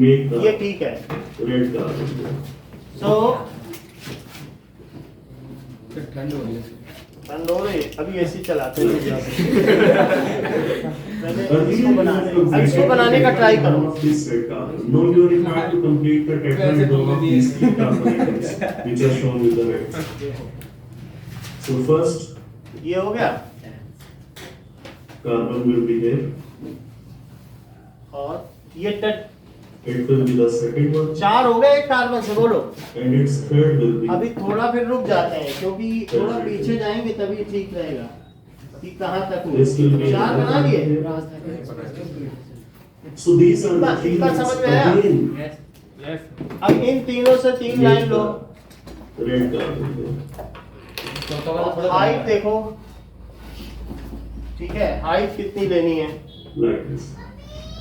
make ये the ठीक है। red carbon. तो फिर ठंड हो रही है ठंड हो रही है, अभी ऐसे ही चलाते हैं। पहले इसको बनाने का ट्राई करो। This red carbon. Now you are required to complete the tetrahedron of these 3 carbon atoms, which are shown with the red. So first ये हो गया, carbon will be here. और ये टट It will be the second one, 4 हो गए एक कार्बन से। बोलो, and its third will be. अभी थोड़ा फिर रुक जाते हैं, क्योंकि थोड़ा पीछे जाएंगे तभी ठीक रहेगा कि कहाँ तक हुए। This will be 4 बना लिए। So these are the 3 इतना lines समझ में आया? again. Yes. अब इन तीनों से 3 line low. Red carbon here. अब हाइट देखो, ठीक है, हाइट कितनी लेनी है? Like this.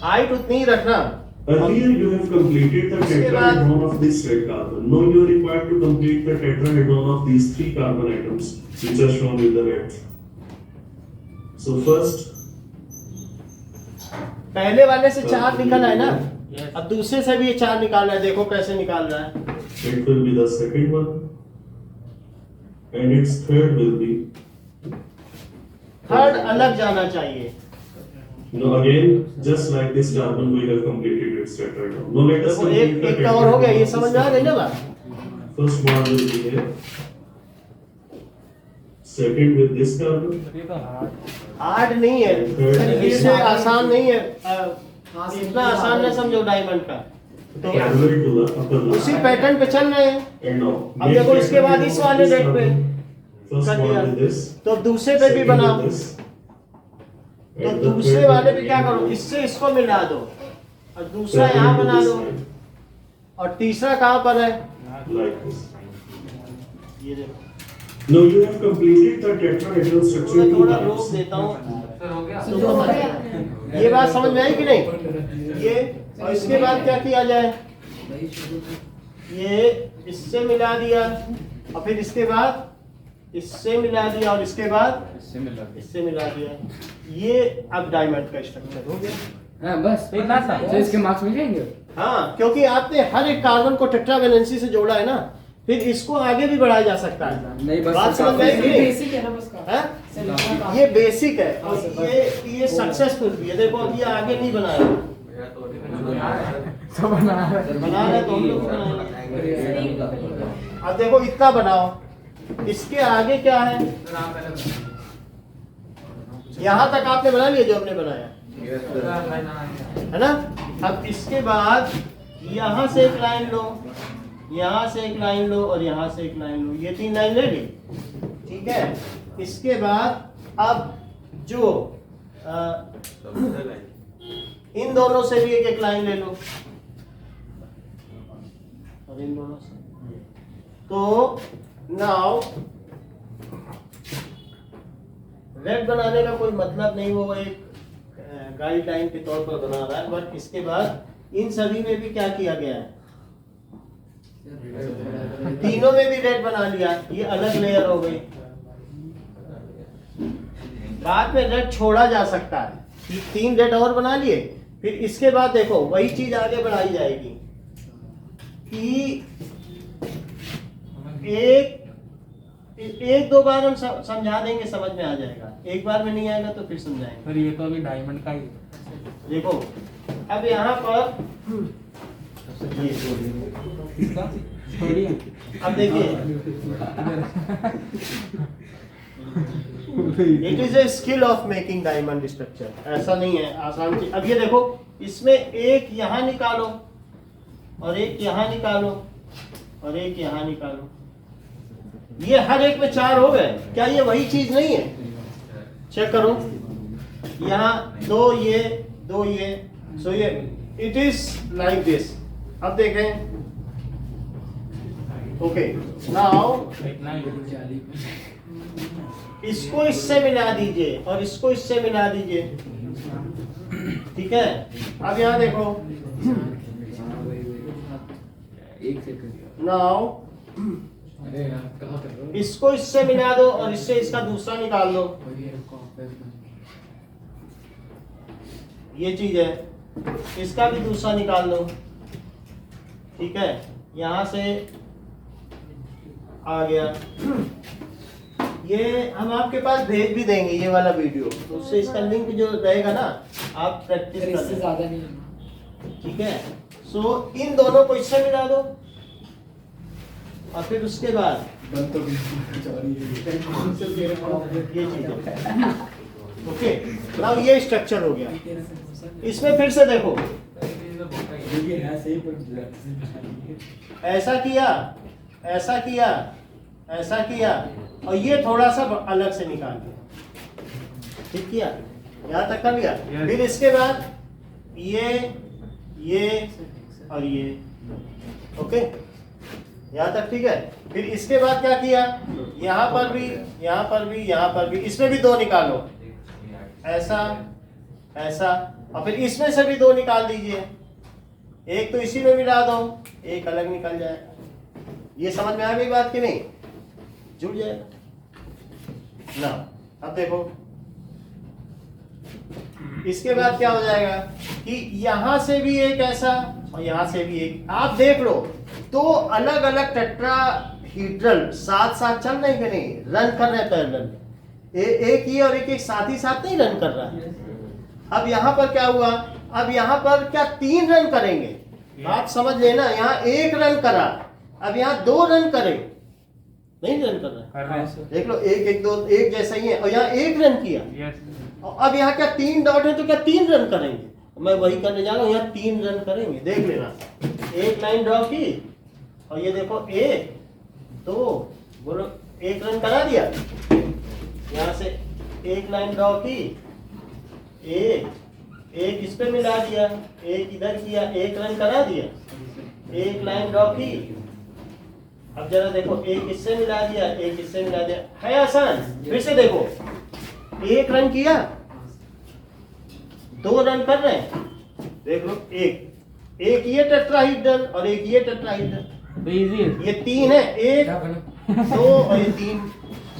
हाइट उतनी ही रखना। Earlier you have completed the tetrahedron of this red carbon. Now you are required to complete the tetrahedron of these 3 carbon atoms, which are shown with the red. So first, पहले वाले से 4 निकल है ना, अब दूसरे से भी ये 4 निकालना है। देखो कैसे निकाल रहा है। it will be the second one, and its third will be. Third अलग जाना चाहिए। Now again, just like this carbon, we have completed its tetrahedron. Now let us देखो complete एक the एक कवर हो गया, ये tetrahedron. समझ में आ गई ना बात? First one will be here. Second with this carbon. ये तो हार्ड। हार्ड नहीं है, इससे आसान नहीं है। इतना आसान ना समझो डायमंड का। तो Parallel to the upper उसी line. पैटर्न पे चल रहे हैं। And now. अब देखो इसके बाद इस वाले this रेट पे carbon. First कर दिया। one with this. तो दूसरे पे भी second बनाओ। with this. तो And the दूसरे third वाले will पे be क्या करो, with इससे इसको मिला दो और दूसरा second यहाँ with बना this दो। line. और तीसरा कहाँ पर है? like this. ये देखो, Now you have completed the tetrahedral structure मैं to थोड़ा the रोक देता हूँ। सर हो गया तो समझ में- ये बात समझ में आई कि नहीं? ये और इसके बाद क्या किया जाए? ये इससे मिला दिया और फिर इसके बाद इससे मिला दिया और इसके बाद इससे मिला दिया। ये अब डायमंड का स्ट्रक्चर हो गया। हाँ बस इतना सा? तो इसके मार्क्स मिल जाएंगे। हाँ, क्योंकि आपने हर एक कार्बन को टेट्रावैलेंसी से जोड़ा है ना, फिर इसको आगे भी बढ़ाया जा सकता है। नहीं बस बात समझ में आई कि नहीं? बेसिक है ना बस का। हैं? ये बेसिक है और ये सक्सेसफुल भी है। देखो अब ये आगे नहीं बनाया, सब बना रहा है। बना रहे तो हम लोग बनाएंगे। अब देखो इतना बनाओ, इसके आगे क्या है? यहाँ तक आपने बना लिया जो हमने बनाया, है ना? अब इसके बाद यहाँ से एक लाइन लो, यहाँ से एक लाइन लो और यहाँ से एक लाइन लो। ये 3 लाइन ले ली, ठीक है। इसके बाद अब जो इन दोनों से भी एक एक लाइन ले लो और इन दोनों से। तो नाउ रेड बनाने का कोई मतलब नहीं, वो एक गाइडलाइन के तौर पर बना रहा है। बट इसके बाद इन सभी में भी क्या किया गया है? तीनों में भी रेड बना लिया, ये अलग लेयर हो गई। बाद में रेड छोड़ा जा सकता है। 3 रेड और बना लिए, फिर इसके बाद देखो वही चीज आगे बढ़ाई जाएगी कि एक दो बार हम समझा देंगे, समझ में आ जाएगा। एक बार में नहीं आएगा तो फिर समझाएंगे। सर ये तो अभी डायमंड का ही देखो अब यहाँ पर अब देखिए, it is a skill of making diamond structure. ऐसा नहीं है आसान चीज। अब ये देखो, इसमें एक यहाँ निकालो और एक यहाँ निकालो और एक यहाँ निकालो, ये हर एक में 4 हो गए। क्या ये वही चीज नहीं है? चेक करो, यहाँ 2 ये 2 ये, सो ये इट इज लाइक दिस। अब देखें, ओके नाउ इतना ही इसको इससे मिला दीजिए और इसको इससे मिला दीजिए, ठीक है। अब यहाँ देखो, एक सेकंड। नाउ अरे यार कहाँ कर रहे हो? इसको इससे मिला दो और इससे इसका दूसरा निकाल दो। ये चीज है, इसका भी दूसरा निकाल दो, ठीक है। यहाँ से आ गया। ये हम आपके पास भेज भी देंगे ये वाला वीडियो, तो उससे इसका लिंक जो रहेगा ना, आप प्रैक्टिस कर इससे लेना, ज्यादा नहीं है। ठीक है। सो इन दोनों को इससे मिला दो और फिर उसके बाद बंद तो भी ये चीज है, ओके। नाउ ये स्ट्रक्चर हो गया। इसमें फिर से देखो, ऐसा किया, ऐसा किया, ऐसा किया और ये थोड़ा सा अलग से निकाल दिया, ठीक किया। यहाँ तक कर लिया। फिर इसके बाद ये और ये, ओके, यहाँ तक ठीक है। फिर इसके बाद क्या किया, यहाँ पर भी, यहाँ पर भी, यहाँ पर भी, इसमें भी 2 निकालो, ऐसा ऐसा, और फिर इसमें से भी 2 निकाल दीजिए। एक तो इसी में मिला दो, एक अलग निकल जाएगा। ये समझ में आ गई बात कि नहीं? जुड़ जाएगा ना। अब देखो इसके बाद क्या हो जाएगा कि यहां से भी एक ऐसा और यहां से भी एक। आप देख लो, 2 अलग अलग टेट्राहीड्रल साथ साथ चल रहे कि नहीं, रन कर रहे हैं पैरेलल में। एक ही और एक साथ ही साथ नहीं रन कर रहा है। अब यहाँ पर क्या हुआ, अब यहाँ पर क्या 3 रन करेंगे? आप समझ लेना, यहाँ 1 रन करा, अब यहाँ 2 रन करें, नहीं रन कर रहा है। देख लो, 1 1 2 एक जैसा ही है और यहाँ 1 रन किया। और अब यहाँ क्या 3 डॉट है तो क्या 3 रन करेंगे? मैं वही करने जा रहा हूँ, यहाँ 3 रन करेंगे। देख लेना, 1 लाइन ड्रॉ की और ये देखो 1 2 बोलो 1 रन करा दिया। यहाँ से 1 लाइन ड्रॉ की, एक इस पे मिला दिया, 1 इधर किया, 1 रन करा दिया। एक लाइन ड्रॉ की, अब जरा देखो एक इससे मिला दिया, एक इससे मिला दिया, है आसान। फिर से देखो, एक रन किया, 2 रन कर रहे हैं, देख लो एक ये टेट्राहीड्रल और एक ये टेट्राहीड्रल, इजी है। ये 3 है, 1 क्या बना? 2 और ये 3।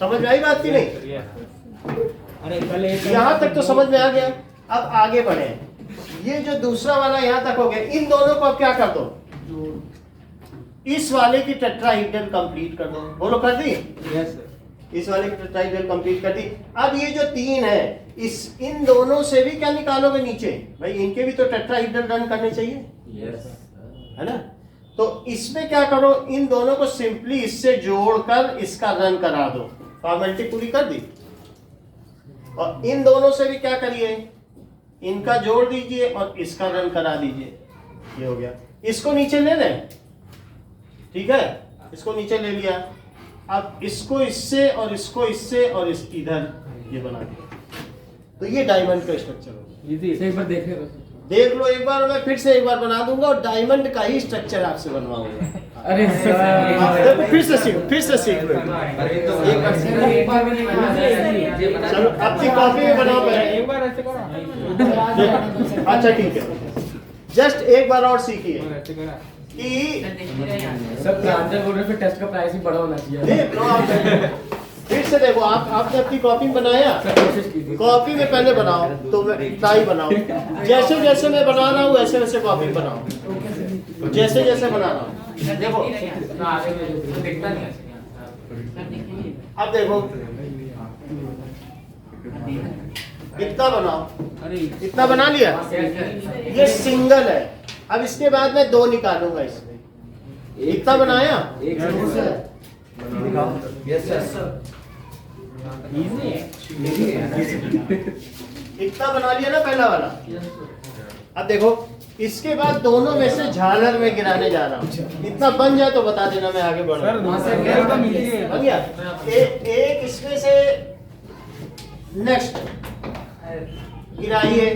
समझ में आई बात की नहीं? अरे कल एक यहाँ तक तो समझ में आ गया। अब आगे बढ़े, ये जो दूसरा वाला यहाँ तक हो गया, इन दोनों को अब क्या कर दो, इस वाले की टेट्राहीड्रल कंप्लीट कर दो। बोलो कर दी? Yes sir. इस वाले की टेट्राहीड्रल कंप्लीट कर दी। अब ये जो 3 है, इन दोनों से भी क्या निकालोगे नीचे, भाई इनके भी तो टेट्राहीड्रल रन करने चाहिए, यस है ना? तो इसमें क्या करो, इन दोनों को सिंपली इससे जोड़कर इसका रन करा दो। फॉर्मेलिटी पूरी कर दी। और इन दोनों से भी क्या करिए, इनका जोड़ दीजिए और इसका रन करा दीजिए। ये हो गया। इसको नीचे ले लें, ठीक है, इसको नीचे ले लिया। अब इसको इससे और इसको इससे और इस इधर ये बना दिया। तो ये डायमंड का स्ट्रक्चर होगा। इजी एक बार देखे तो। देख लो एक बार, मैं फिर से एक बार बना दूंगा और डायमंड का ही स्ट्रक्चर आपसे बनवाऊंगा। अरे देखो फिर से सीख लो। एक बार भी नहीं बना। चलो अपनी कॉपी में बनाओ पहले। एक बार ऐसे करो। अच्छा ठीक है, जस्ट एक बार और सीखिए ऐसे करा। कि सब प्रांजल बोल रहे फिर टेस्ट का प्राइस भी बड़ा होना चाहिए। देख लो आप फिर से देखो, आपने अपनी कॉपी में बनाया, सब कोशिश की थी। कॉपी में पहले बनाओ तो टाई बनाओ, जैसे जैसे मैं बना रहा हूँ वैसे वैसे कॉपी में बनाओ, जैसे जैसे बना रहा हूँ। देखो दिखता नहीं है। अब देखो इतना बनाओ, अरे इतना बना लिया, ये सिंगल है। अब इसके बाद मैं 2 निकालूंगा इसमें। इतना बनाया, एक यस सर। इजी है। इतना बना लिया ना पहला वाला। अब देखो इसके बाद दोनों में से झालर में गिराने जा रहा हूँ। इतना बन जाए तो बता देना, मैं आगे बढ़ सर रहा दूसरा क्या तो इजी है। बन गया। एक इसमें से नेक्स्ट गिराइए,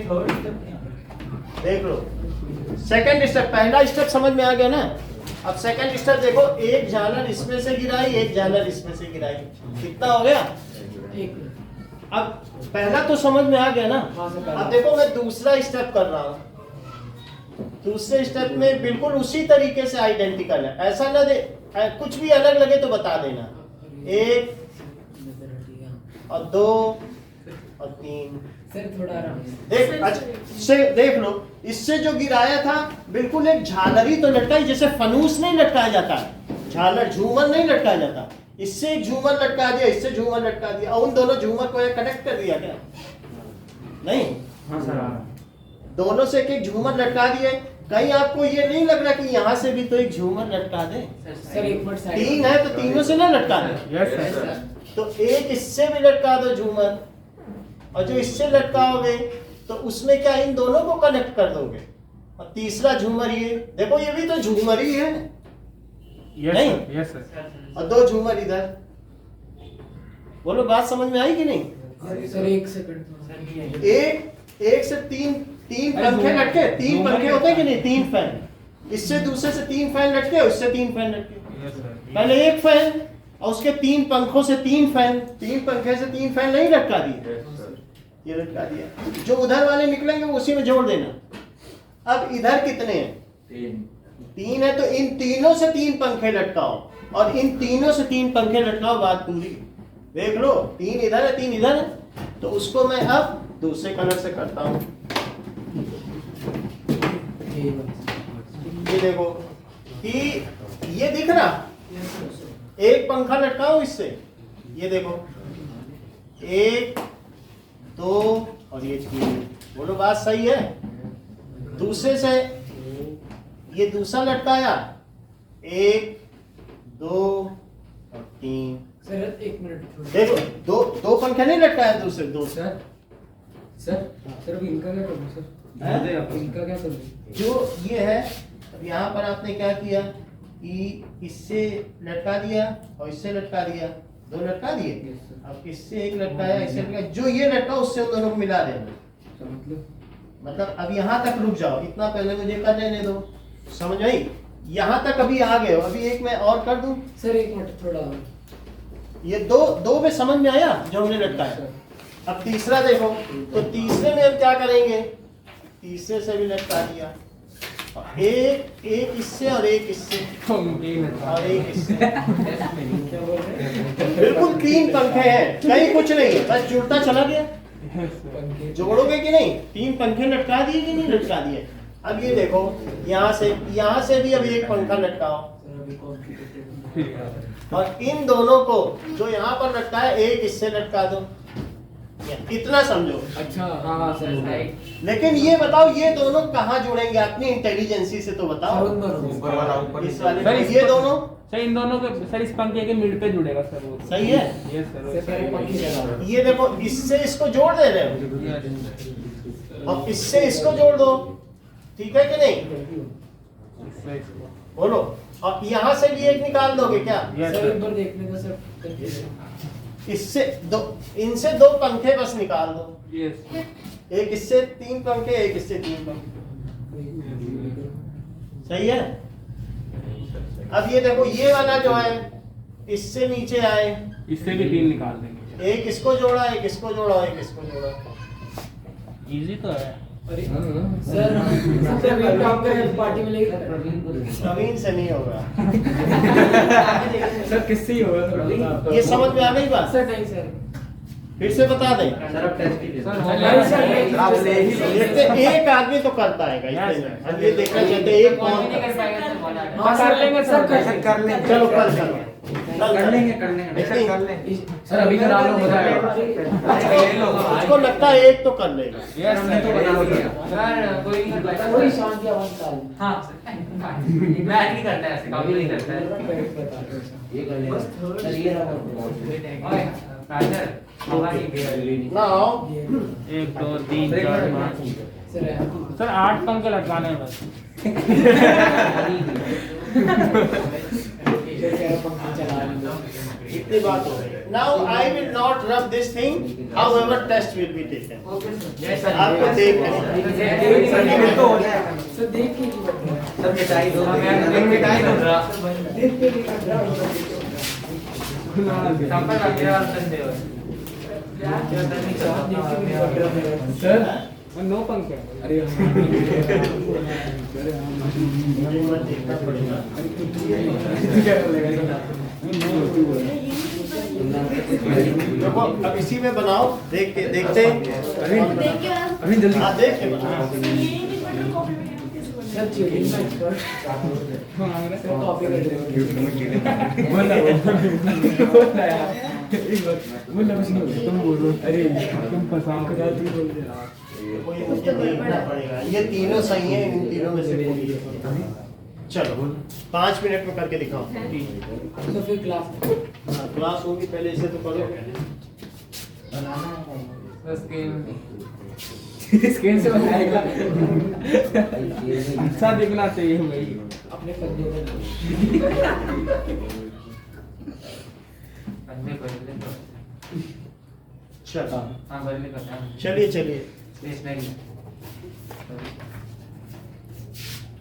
देख लो सेकंड स्टेप। पहला स्टेप समझ में आ गया ना? अब सेकंड स्टेप देखो, एक झालर इसमें से गिराई, एक झालर इसमें से गिराई, कितना हो गया? अब पहला तो समझ में आ गया ना? अब देखो मैं दूसरा स्टेप कर रहा हूँ। दूसरे स्टेप में बिल्कुल उसी तरीके से आइडेंटिकल है, ऐसा ना दे कुछ भी अलग लगे तो बता देना। 1 और 2 और 3। सर थोड़ा आराम से। देख अच्छा से देख लो, इससे जो गिराया था बिल्कुल एक झालर ही तो लटकाई, जैसे फनूस नहीं लटकाया जाता, झालर झूमर नहीं लटकाया जाता। इससे एक झूमर लटका दिया, इससे झूमर लटका दिया, और उन दोनों झूमर को एक कनेक्ट कर दिया क्या? नहीं, हाँ सर। दोनों से एक एक झूमर लटका दिए। कहीं आपको ये नहीं लग रहा कि यहाँ से भी तो एक झूमर लटका दे? सर एक मिनट साइड 3 है तो तीनों से ना लटका दे। Yes sir. तो एक इससे भी लटका दो झूमर, और जो इससे लटकाओगे तो उसमें क्या इन दोनों को कनेक्ट कर दोगे, और तीसरा झूमर ये देखो, ये भी तो झूमर ही है। यस नहीं? सर। Yes sir. और 2 झूमर इधर। बोलो बात समझ में आई कि नहीं? सर एक सेकंड। एक से तीन पंखे लटके, 3 पंखे होते हैं कि नहीं? 3 फैन, इससे दूसरे से 3 फैन लटके, उससे 3 फैन लटके। Yes sir. पहले एक फैन और उसके 3 पंखों से 3 फैन, 3 पंखे से 3 फैन नहीं लटका दिए, ये लटका दिया। जो उधर वाले निकलेंगे वो उसी में जोड़ देना। अब इधर कितने हैं? 3 है, तो इन तीनों से 3 पंखे लटकाओ और इन तीनों से 3 पंखे लटकाओ, बात पूरी। देख लो 3 इधर है, 3 इधर है, तो उसको मैं अब दूसरे कलर से करता हूँ। ये देखो कि ये दिख रहा, एक पंखा लटकाओ इससे, ये देखो 1 2 और ये 3। बोलो बात सही है? दूसरे से ये दूसरा लटकाया, 1 2 और 3। सर एक मिनट देखो दो पंखे नहीं लटकाया दूसरे, 2 से। सर सर इनका क्या करूँ सर? इनका क्या करूँ? जो ये है, अब यहाँ पर आपने क्या किया कि इससे लटका दिया और इससे लटका दिया, 2 लटका दिए। अब इससे एक लटकाया, इससे लटकाया, जो ये लटका उससे उन दोनों को मिला देना। मतलब अब यहाँ तक रुक जाओ, इतना पहले मुझे कर लेने दो, समझ आई? यहाँ तक अभी आ गए हो, अभी एक मैं और कर दूं। सर एक मिनट थोड़ा ये दो में समझ में आया जो हमने लटकाया। अब तीसरा देखो, तो तीसरे में हम क्या करेंगे, तीसरे से भी लटका दिया, एक इससे और एक इससे और एक इससे, बिल्कुल 3 पंखे हैं, कहीं कुछ नहीं है, बस जुड़ता चला गया। जोड़ोगे कि नहीं, 3 पंखे लटका दिए कि नहीं लटका दिए। अब ये देखो, यहाँ से भी अब एक पंखा लटकाओ, और इन दोनों को जो यहाँ पर लटका है एक इससे लटका दो, इतना समझो। अच्छा हाँ सर। लेकिन ये बताओ ये दोनों कहाँ जुड़ेंगे, अपनी इंटेलिजेंसी से तो बताओ। इस वाले सर, ये दोनों सर इन दोनों के, सर इस पंखे के मिड पे जुड़ेगा सर वो। सही है। Yes sir. ये देखो, इससे इसको जोड़ दे रहे हो, और इससे इसको जोड़ दो, ठीक है कि नहीं, बोलो। और यहाँ से भी एक निकाल दोगे क्या। सर एक बार देखने का सर, इससे दो, इनसे 2 पंखे बस निकाल दो, यस। एक इससे 3 पंखे, एक इससे 3 पंखे, सही है। अब ये देखो, ये वाला जो है इससे नीचे आए, इससे भी 3 निकाल देंगे। एक इसको जोड़ा, एक इसको जोड़ा, एक इसको जोड़ा। इजी तो है। अरे सर सबसे मेन काम करें पार्टी में लेके नवीन से नहीं होगा। सर किससे ही होगा सर, ये समझ में आ गई बात, सर नहीं सर, फिर से बता दें। सर अब टेस्ट कीजिए। देखते एक आदमी तो करता है गाइस, हम ये देखना चाहते हैं एक कौन करता है। हाँ कर लेंगे सर, कर लेंगे। चलो कल करो, कर लेंगे सर, कर लेंगे। सर अभी करा लो, हो जाएगा। मुझको लगता है एक तो कर लेगा। यस हमने तो बना लिया। सर कोई वही शांति आवाज निकाल। हाँ मैं नहीं करता ऐसे काम नहीं करता है। ये कर लेगा सर, ये रहा। ओए राजर हमारी बेअदबी ना आओ, 1 2 3 4 5। सर 8 पंखे लटकाने हैं बस। इतनी बात हो गई। Now I will not rub this thing, however test will be taken. आपको देख तो हो जाएगा सर, देख के सर मिठाई दो, मिठाई दो। देख के कर रहा संपर्क रखिए और संदेह सर 9 पंखे। अरे देखना पड़ेगा। देखो अब इसी में बनाओ, देखते अभी जल्दी हाँ देख के बनाओ। सर चीटिंग का एक्सपर्ट सर कॉपी कर देंगे। बोला यार, बोला कुछ नहीं, तुम बोलो। अरे तुम फंसा कर तू बोल दे रहा। देखो ये मुझे देखना पड़ेगा, ये तीनों सही हैं, इन तीनों में से कोई एक है। चलो 5 मिनट में करके दिखाओ। तो फिर क्लास हाँ, क्लास होगी, पहले इसे तो करो। स्क्रीन से बनाएगा। अच्छा दिखना चाहिए भाई। अपने कंधे पे कंधे बदले तो चलो हाँ बदले करता है चलिए स्टेशनरी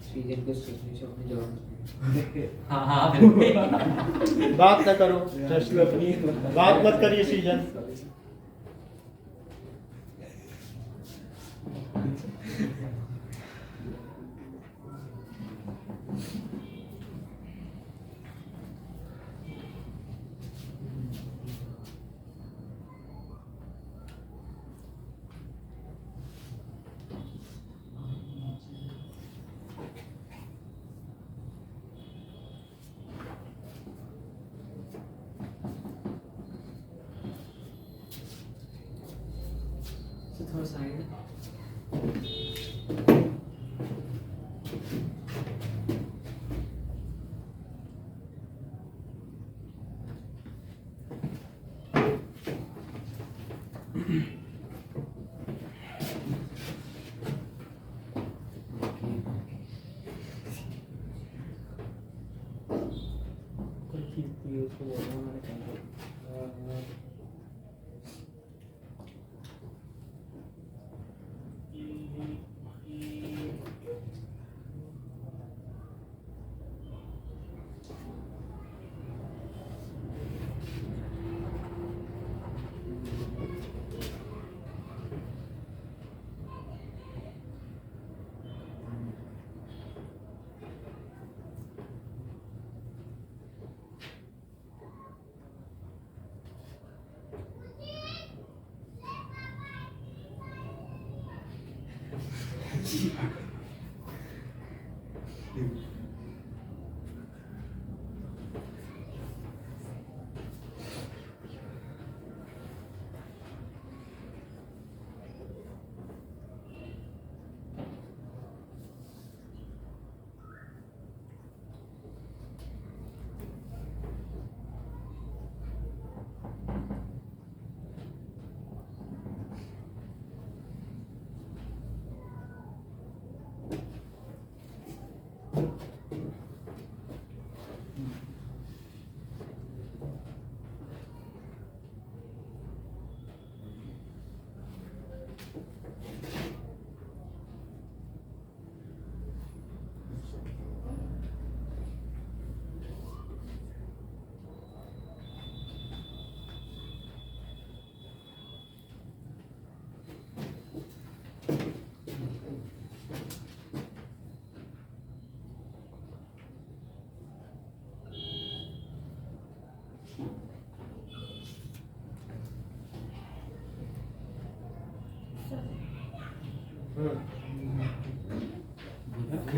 सीजन को सोचने से अपने जवाब हाँ हाँ बिल्कुल बात ना करो, टेस्ट में अपनी बात मत करिए सीजन। थोड़ा साइड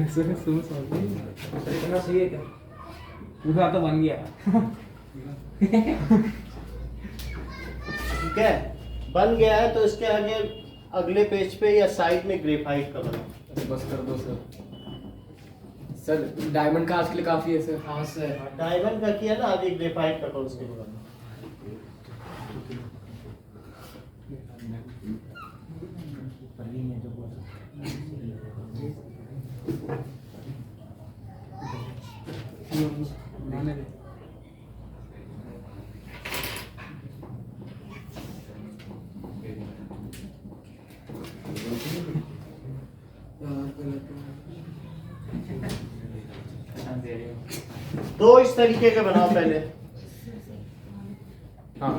सर सुनो सॉरी सर इतना सही है क्या? पूरा तो बन गया। ठीक है, बन गया है तो इसके आगे अगले पेज पे या साइड में ग्रेफाइट का बनाओ। बस कर दो सर। सर डायमंड का आज के लिए काफी है सर। हाँ सर। डायमंड का किया ना, आगे ग्रेफाइट का करो उसके बाद। दो इस तरीके के बनाओ पहले। हाँ,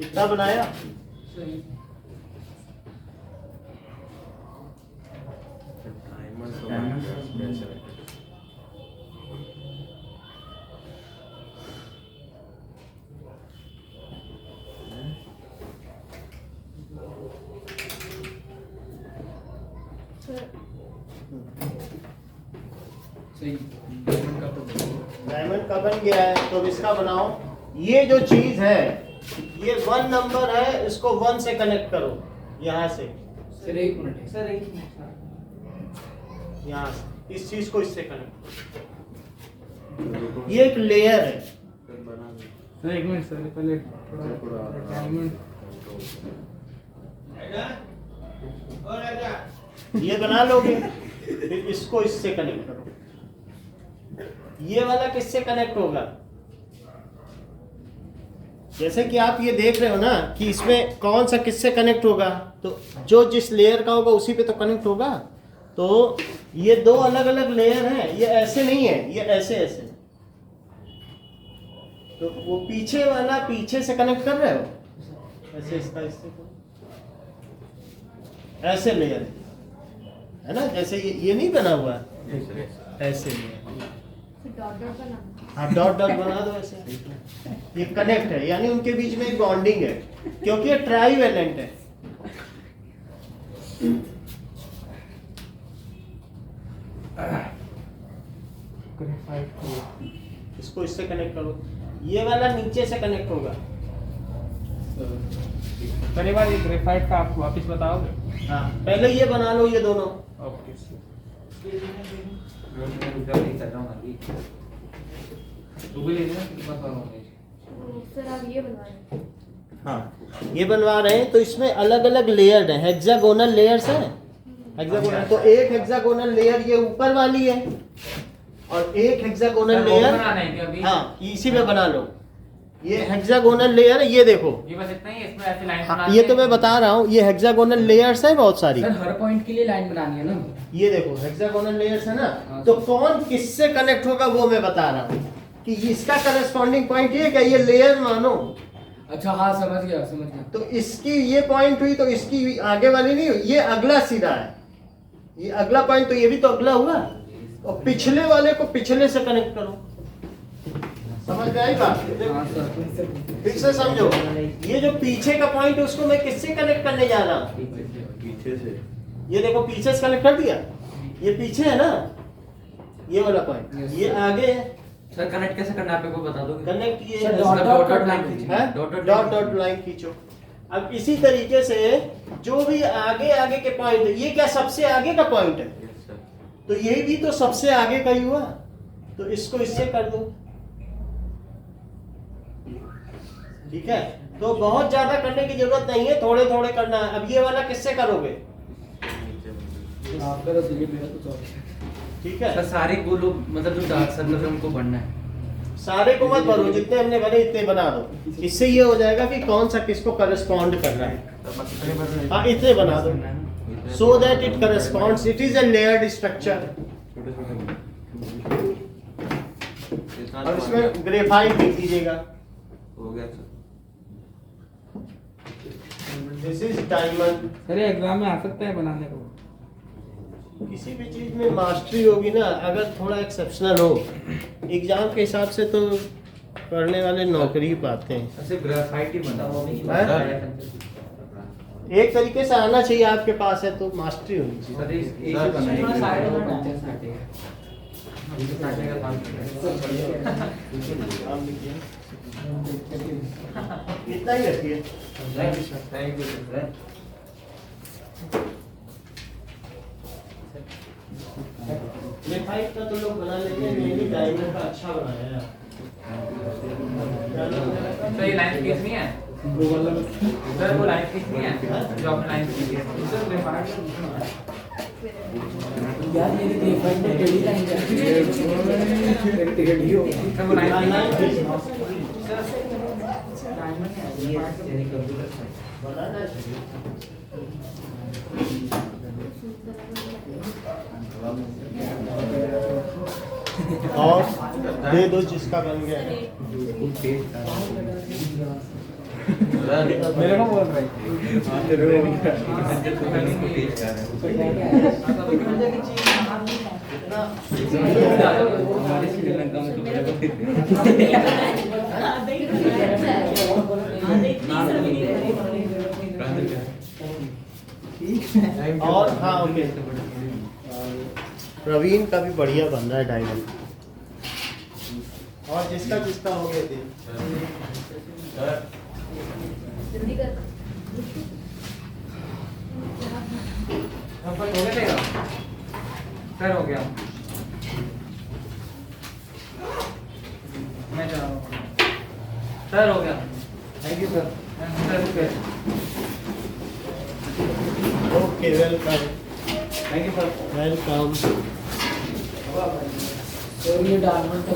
इतना बनाया। डायमंड का बन गया है तो इसका बनाओ। ये जो चीज है ये 1 नंबर है, इसको 1 से कनेक्ट करो यहाँ से। सर एक मिनट सर एक मिनट। यहाँ से इस चीज को इससे कनेक्ट। ये एक लेयर है। सर एक मिनट सर पहले थोड़ा डायमंड ये बना लोगे, फिर इसको इससे कनेक्ट करो। ये वाला किससे कनेक्ट होगा? जैसे कि आप ये देख रहे हो ना कि इसमें कौन सा किससे कनेक्ट होगा, तो जो जिस लेयर का होगा उसी पे तो कनेक्ट होगा। तो ये दो अलग अलग लेयर हैं, ये ऐसे नहीं है, ये ऐसे ऐसे। तो वो पीछे वाला पीछे से कनेक्ट कर रहे हो, ऐसे इसका इससे ऐसे लेयर है ना, जैसे ये नहीं बना हुआ है, ऐसे लेयर। हाँ डॉट डॉट बना दो ऐसे। ये कनेक्ट है, यानी उनके बीच में एक बॉन्डिंग है, क्योंकि ये ट्राईवेलेंट है। इसको इससे कनेक्ट करो। ये वाला नीचे से कनेक्ट होगा। पहली बार ये ग्रेफाइट का आप वापस बताओगे? हाँ पहले ये बना लो, ये दोनों। ओके सर आप ये बनवा रहे हैं? हाँ ये बनवा रहे हैं, तो इसमें अलग अलग लेयर हैं, हेक्सागोनल लेयर्स हैं। हेक्सागोनल तो एक हेक्सागोनल लेयर ये ऊपर वाली है और एक हेक्सागोनल लेयर, हाँ इसी में बना लो। ये हेक्सागोनल लेयर, ये देखो ये बस इतना ही है, इसमें ऐसे लाइन हाँ, ये तो मैं बता रहा हूँ, ये हेक्सागोनल लेयर्स है बहुत सारी। सर हर पॉइंट के लिए लाइन बनानी है ना? ये देखो हेक्सागोनल लेयर्स है ना, तो कौन किससे कनेक्ट होगा वो मैं बता रहा हूँ कि इसका करस्पॉन्डिंग पॉइंट ये क्या, ये लेयर मानो। अच्छा हाँ समझ गया समझ गया। तो इसकी ये पॉइंट हुई तो इसकी आगे वाली नहीं हुई, ये अगला सीधा है, ये अगला पॉइंट, तो ये भी तो अगला हुआ। और पिछले वाले को पिछले से कनेक्ट करो। समझ में आई बात? हाँ सर फिर से समझो, ये जो पीछे का पॉइंट है उसको मैं किससे कनेक्ट करने जा रहा हूँ? पीछे से ये देखो पीछे से कनेक्ट कर दिया, ये पीछे है ना ये वाला पॉइंट, ये आगे है। सर कनेक्ट कैसे करना है आप को बता दोगे? कनेक्ट ये सर, है, डॉट इसका डॉट लाइन लाइन खींचना है, है, डॉट डॉट डॉट लाइन खींचो। अब इसी तरीके से जो भी आगे आगे के पॉइंट है, ये क्या सबसे आगे का पॉइंट है, यस सर। तो ये भी तो सबसे आगे का ही हुआ, तो इसको इससे कर दो। ठीक है, तो बहुत ज्यादा करने की जरूरत नहीं है, थोड़े थोड़े करना है। अब ये वाला किससे करोगे? आपका तो दिल्ली में कुछ और ठीक है, सर सारे गोल मतलब जो डार्क सर्कल है उनको बनना है। सारे को मत भरो, जितने हमने बने इतने बना दो। इससे ये हो जाएगा कि कौन सा किसको करस्पॉन्ड कर रहा है। हाँ इतने बना दो, so that it corresponds, it is a layered structure. और इसमें ग्रेफाइट लिख दीजिएगा, हो गया sir. This is diamond. Sir ये एग्जाम में आ सकता है बनाने को? किसी भी चीज में मास्टरी होगी ना, अगर थोड़ा एक्सेप्शनल हो, एग्जाम के हिसाब से तो पढ़ने वाले नौकरी ही पाते हैं। सिर्फ ग्रेफाइट ही बना है? एक तरीके से आना चाहिए आपके पास है तो मास्टरी होनी चाहिए। सर एक ही बनाएंगे। इतना ही रखिए। Thank you sir. ग्रेफाइट का तो लोग बना लेते हैं, मैंने डायमंड का अच्छा बनाया है। तो ये लाइन खींच नहीं है सर, वो लाइन खींच नहीं है जो आपने लाइन खींची है यार मेरी ग्रेफाइट में टेढ़ी लाइन जाती है, टेढ़ी हो सर, वो लाइन खींच बनाना चाहिए। और दे दो जिसका बन गया है। मेरे को बोल रहे हैं। और हाँ ओके, प्रवीण का भी बढ़िया बन रहा है डायमंड। और जिसका जिसका हो गया थे जल्दी कर। हो गया तेरा सर, हो गया। मैं जा रहा हूँ सर, हो गया। Thank you sir. Sir okay, welcome thank you sir. Welcome. तो ये डायमंड का